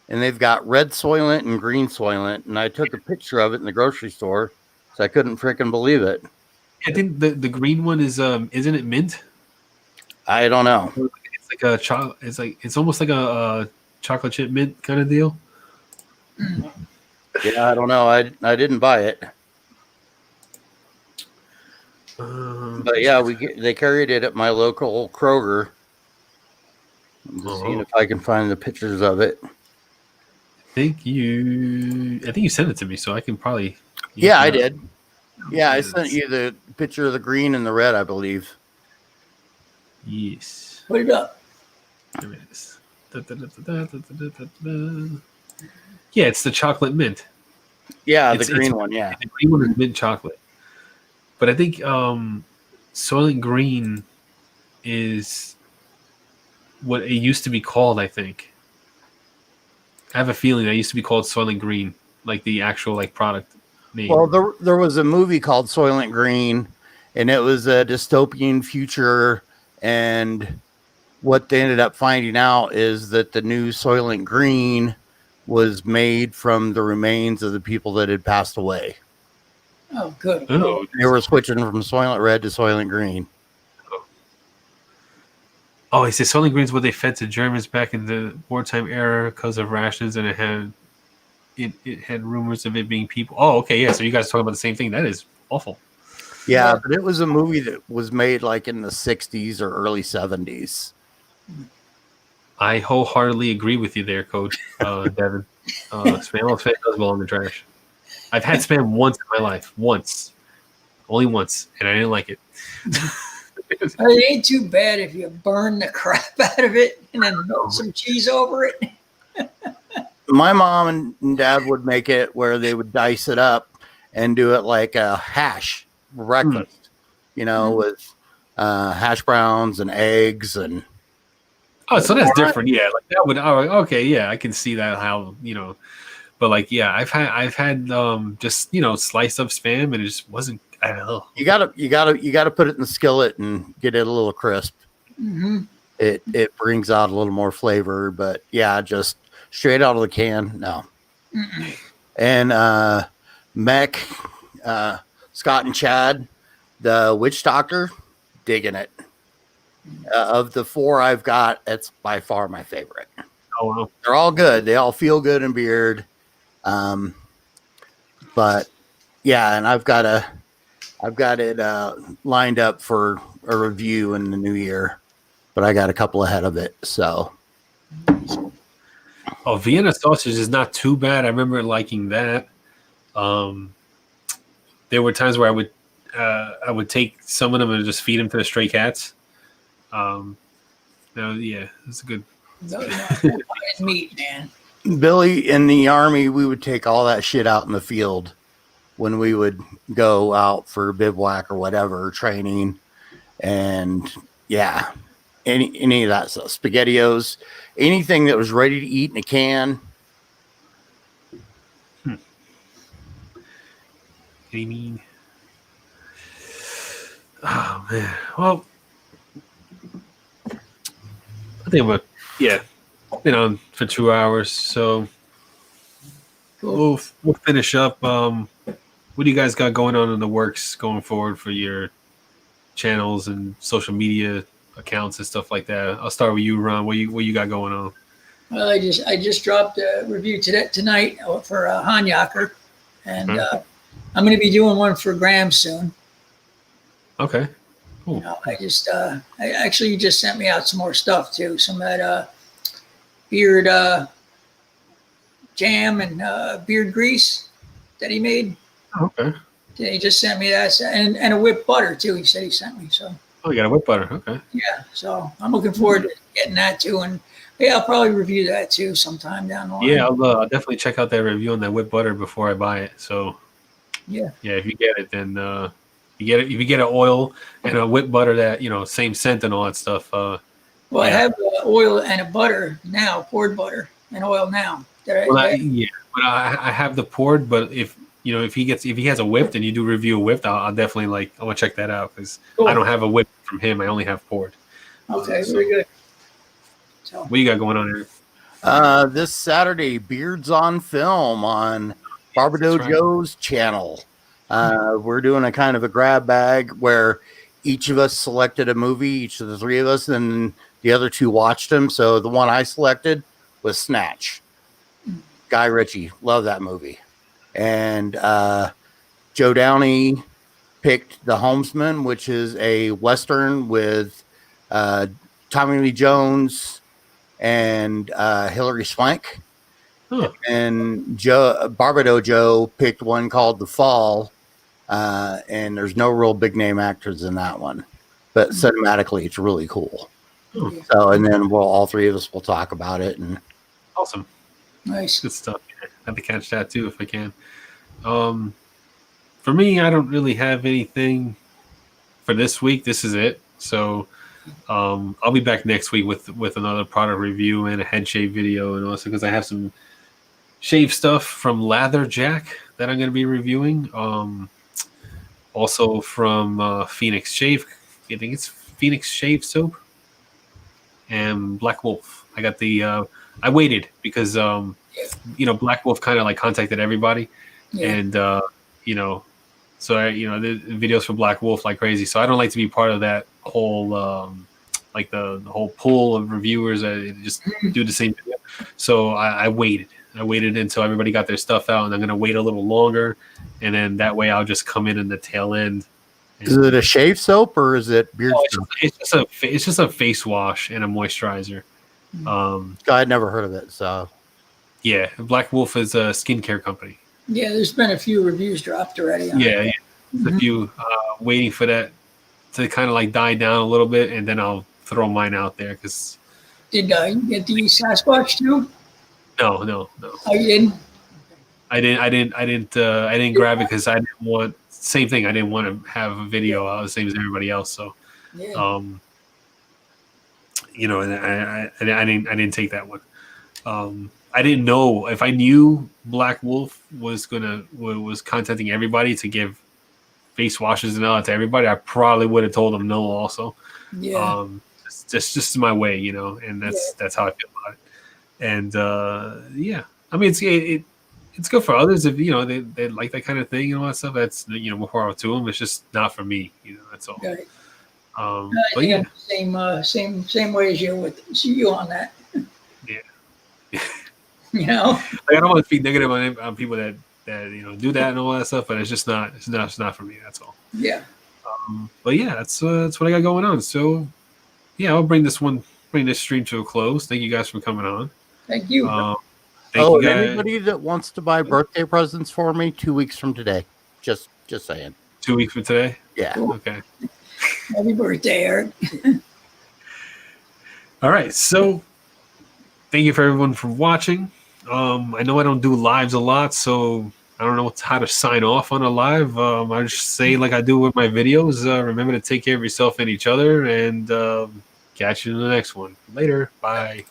and they've got red Soylent and green Soylent, and I took a picture of it in the grocery store, so I couldn't freaking believe it. I think the green one is isn't it mint? I don't know. It's like a it's almost like a chocolate chip mint kind of deal. Yeah, I don't know. I didn't buy it, but yeah, they carried it at my local Kroger. I'm just seeing if I can find the pictures of it. I think you sent it to me, so I can probably. Yeah, I did. Yeah, I sent you the picture of the green and the red, I believe. Yes. put it up. There it is. Yeah, it's the chocolate mint. Yeah, It's- the green it's- one. Yeah. The green one is mint chocolate. But I think Soylent Green is what it used to be called, I think. I have a feeling that used to be called Soylent Green, like the actual like product name. Well, there was a movie called Soylent Green, and it was a dystopian future. And what they ended up finding out is that the new Soylent Green was made from the remains of the people that had passed away. Oh, good. Oh, They were switching from Soylent Red to Soylent Green. oh, he says Soylent Green is what they fed to Germans back in the wartime era because of rations, and it had rumors of it being people. Oh, okay, yeah. So you guys are talking about the same thing. That is awful. Yeah, but it was a movie that was made like in the 60s or early 70s. I wholeheartedly agree with you there, Coach Devin. Spam does belong in the trash. I've had spam once in my life, only once, and I didn't like it. It ain't too bad if you burn the crap out of it and then melt some cheese over it. My mom and dad would make it where they would dice it up and do it like a hash breakfast, with hash browns and eggs and. Oh, so that's different. Yeah, like that would. Oh, okay, yeah, I can see that. How but like, yeah, I've had just sliced up spam, and it just wasn't. I don't know. You gotta put it in the skillet and get it a little crisp. Mm-hmm. It brings out a little more flavor, but yeah, just straight out of the can, no. Mm-mm. And Mech, Scott and Chad, the witch doctor, digging it. Of the four I've got, it's by far my favorite. Oh, well. They're all good. They all feel good in beard. But yeah, and I've got it lined up for a review in the new year, but I got a couple ahead of it. So Oh, Vienna sausage is not too bad. I remember liking that. There were times where I would take some of them and just feed them to the stray cats. Yeah, it's a good. It's meat, man. Billy, in the Army, we would take all that shit out in the field when we would go out for bivouac or whatever training. And yeah, any of that stuff, SpaghettiOs, anything that was ready to eat in a can. What do you mean? Oh man. Well, I think been on for 2 hours, so we'll finish up. What do you guys got going on in the works going forward for your channels and social media accounts and stuff like that? I'll start with you, Ron. What you got going on? Well, I just dropped a review tonight for Hanyaker, and I'm going to be doing one for Graham soon. Okay. Cool. I actually you just sent me out some more stuff too. Some of that beard jam and beard grease that he made. Okay. Yeah, he just sent me that, and a whipped butter too. He said he sent me. So Oh, you got a whip butter. Okay. yeah, so I'm looking forward to getting that too. And yeah, I'll probably review that too sometime down the line. Yeah, I'll definitely check out that review on that whip butter before I buy it. So Yeah. if you get it, then you get it. If you get an oil and a whip butter that same scent and all that stuff. Well, I yeah. have oil and a butter now, poured butter and oil now. But I have the poured. But if he has a whipped and you do review a whipped, I'll definitely I want to check that out because Cool. I don't have a whip from him. I only have poured. Okay, So, very good. So, what you got going on here? This Saturday, Beards on Film on Barbado That's right. Joe's channel. We're doing a kind of a grab bag where each of us selected a movie, each of the three of us, and the other two watched them. So the one I selected was Snatch. Guy Ritchie. Love that movie. And Joe Downey picked The Homesman, which is a Western with Tommy Lee Jones and Hilary Swank. Huh. And Barbado Joe picked one called The Fall, and there's no real big name actors in that one, but cinematically it's really cool. Hmm. So, and then all three of us will talk about it. And Awesome. nice. Good stuff. I have to catch that too if I can. For me, I don't really have anything for this week. This is it. So I'll be back next week with another product review and a head shave video, and also because I have some shave stuff from Lather Jack that I'm going to be reviewing. Also from Phoenix Shave. I think it's Phoenix Shave Soap and Black Wolf. I got the I waited because Black Wolf kind of contacted everybody, and so I the videos for Black Wolf like crazy. So I don't like to be part of that whole the whole pool of reviewers that just do the same video. So I waited until everybody got their stuff out, and I'm gonna wait a little longer, and then that way I'll just come in the tail end. is it a shave soap or is it beard soap? It's just a face wash and a moisturizer. I'd never heard of it. So Yeah, Black Wolf is a skincare company. Yeah, there's been a few reviews dropped already. On Yeah, it. a few waiting for that to kind of die down a little bit, and then I'll throw mine out there because Did you get the Sasquatch too? no, Oh, you didn't? I didn't grab it because I didn't want same thing. I didn't want to have a video out the same as everybody else. So, Yeah. and I didn't take that one. I didn't know if I knew Black Wolf was contacting everybody to give face washes and all that to everybody. I probably would have told them no also. Yeah. It's just my way, and that's how I feel about it. And I mean it's good for others if they like that kind of thing and all that stuff. That's more power to them. It's just not for me, that's all. Right. But yeah, Same way as you with you on that. Yeah. I don't want to speak negative on people that do that and all that stuff, but it's just not for me. That's all. Yeah. But yeah, that's what I got going on. So yeah, I'll bring this stream to a close. Thank you guys for coming on. Thank you. Thank you and guys. anybody that wants to buy birthday presents for me 2 weeks from today, just saying. 2 weeks from today. Yeah. Okay. Happy birthday, Eric. All right. So thank you for everyone for watching. I know I don't do lives a lot, so I don't know how to sign off on a live. I just say like I do with my videos. Remember to take care of yourself and each other, and catch you in the next one. Later. Bye.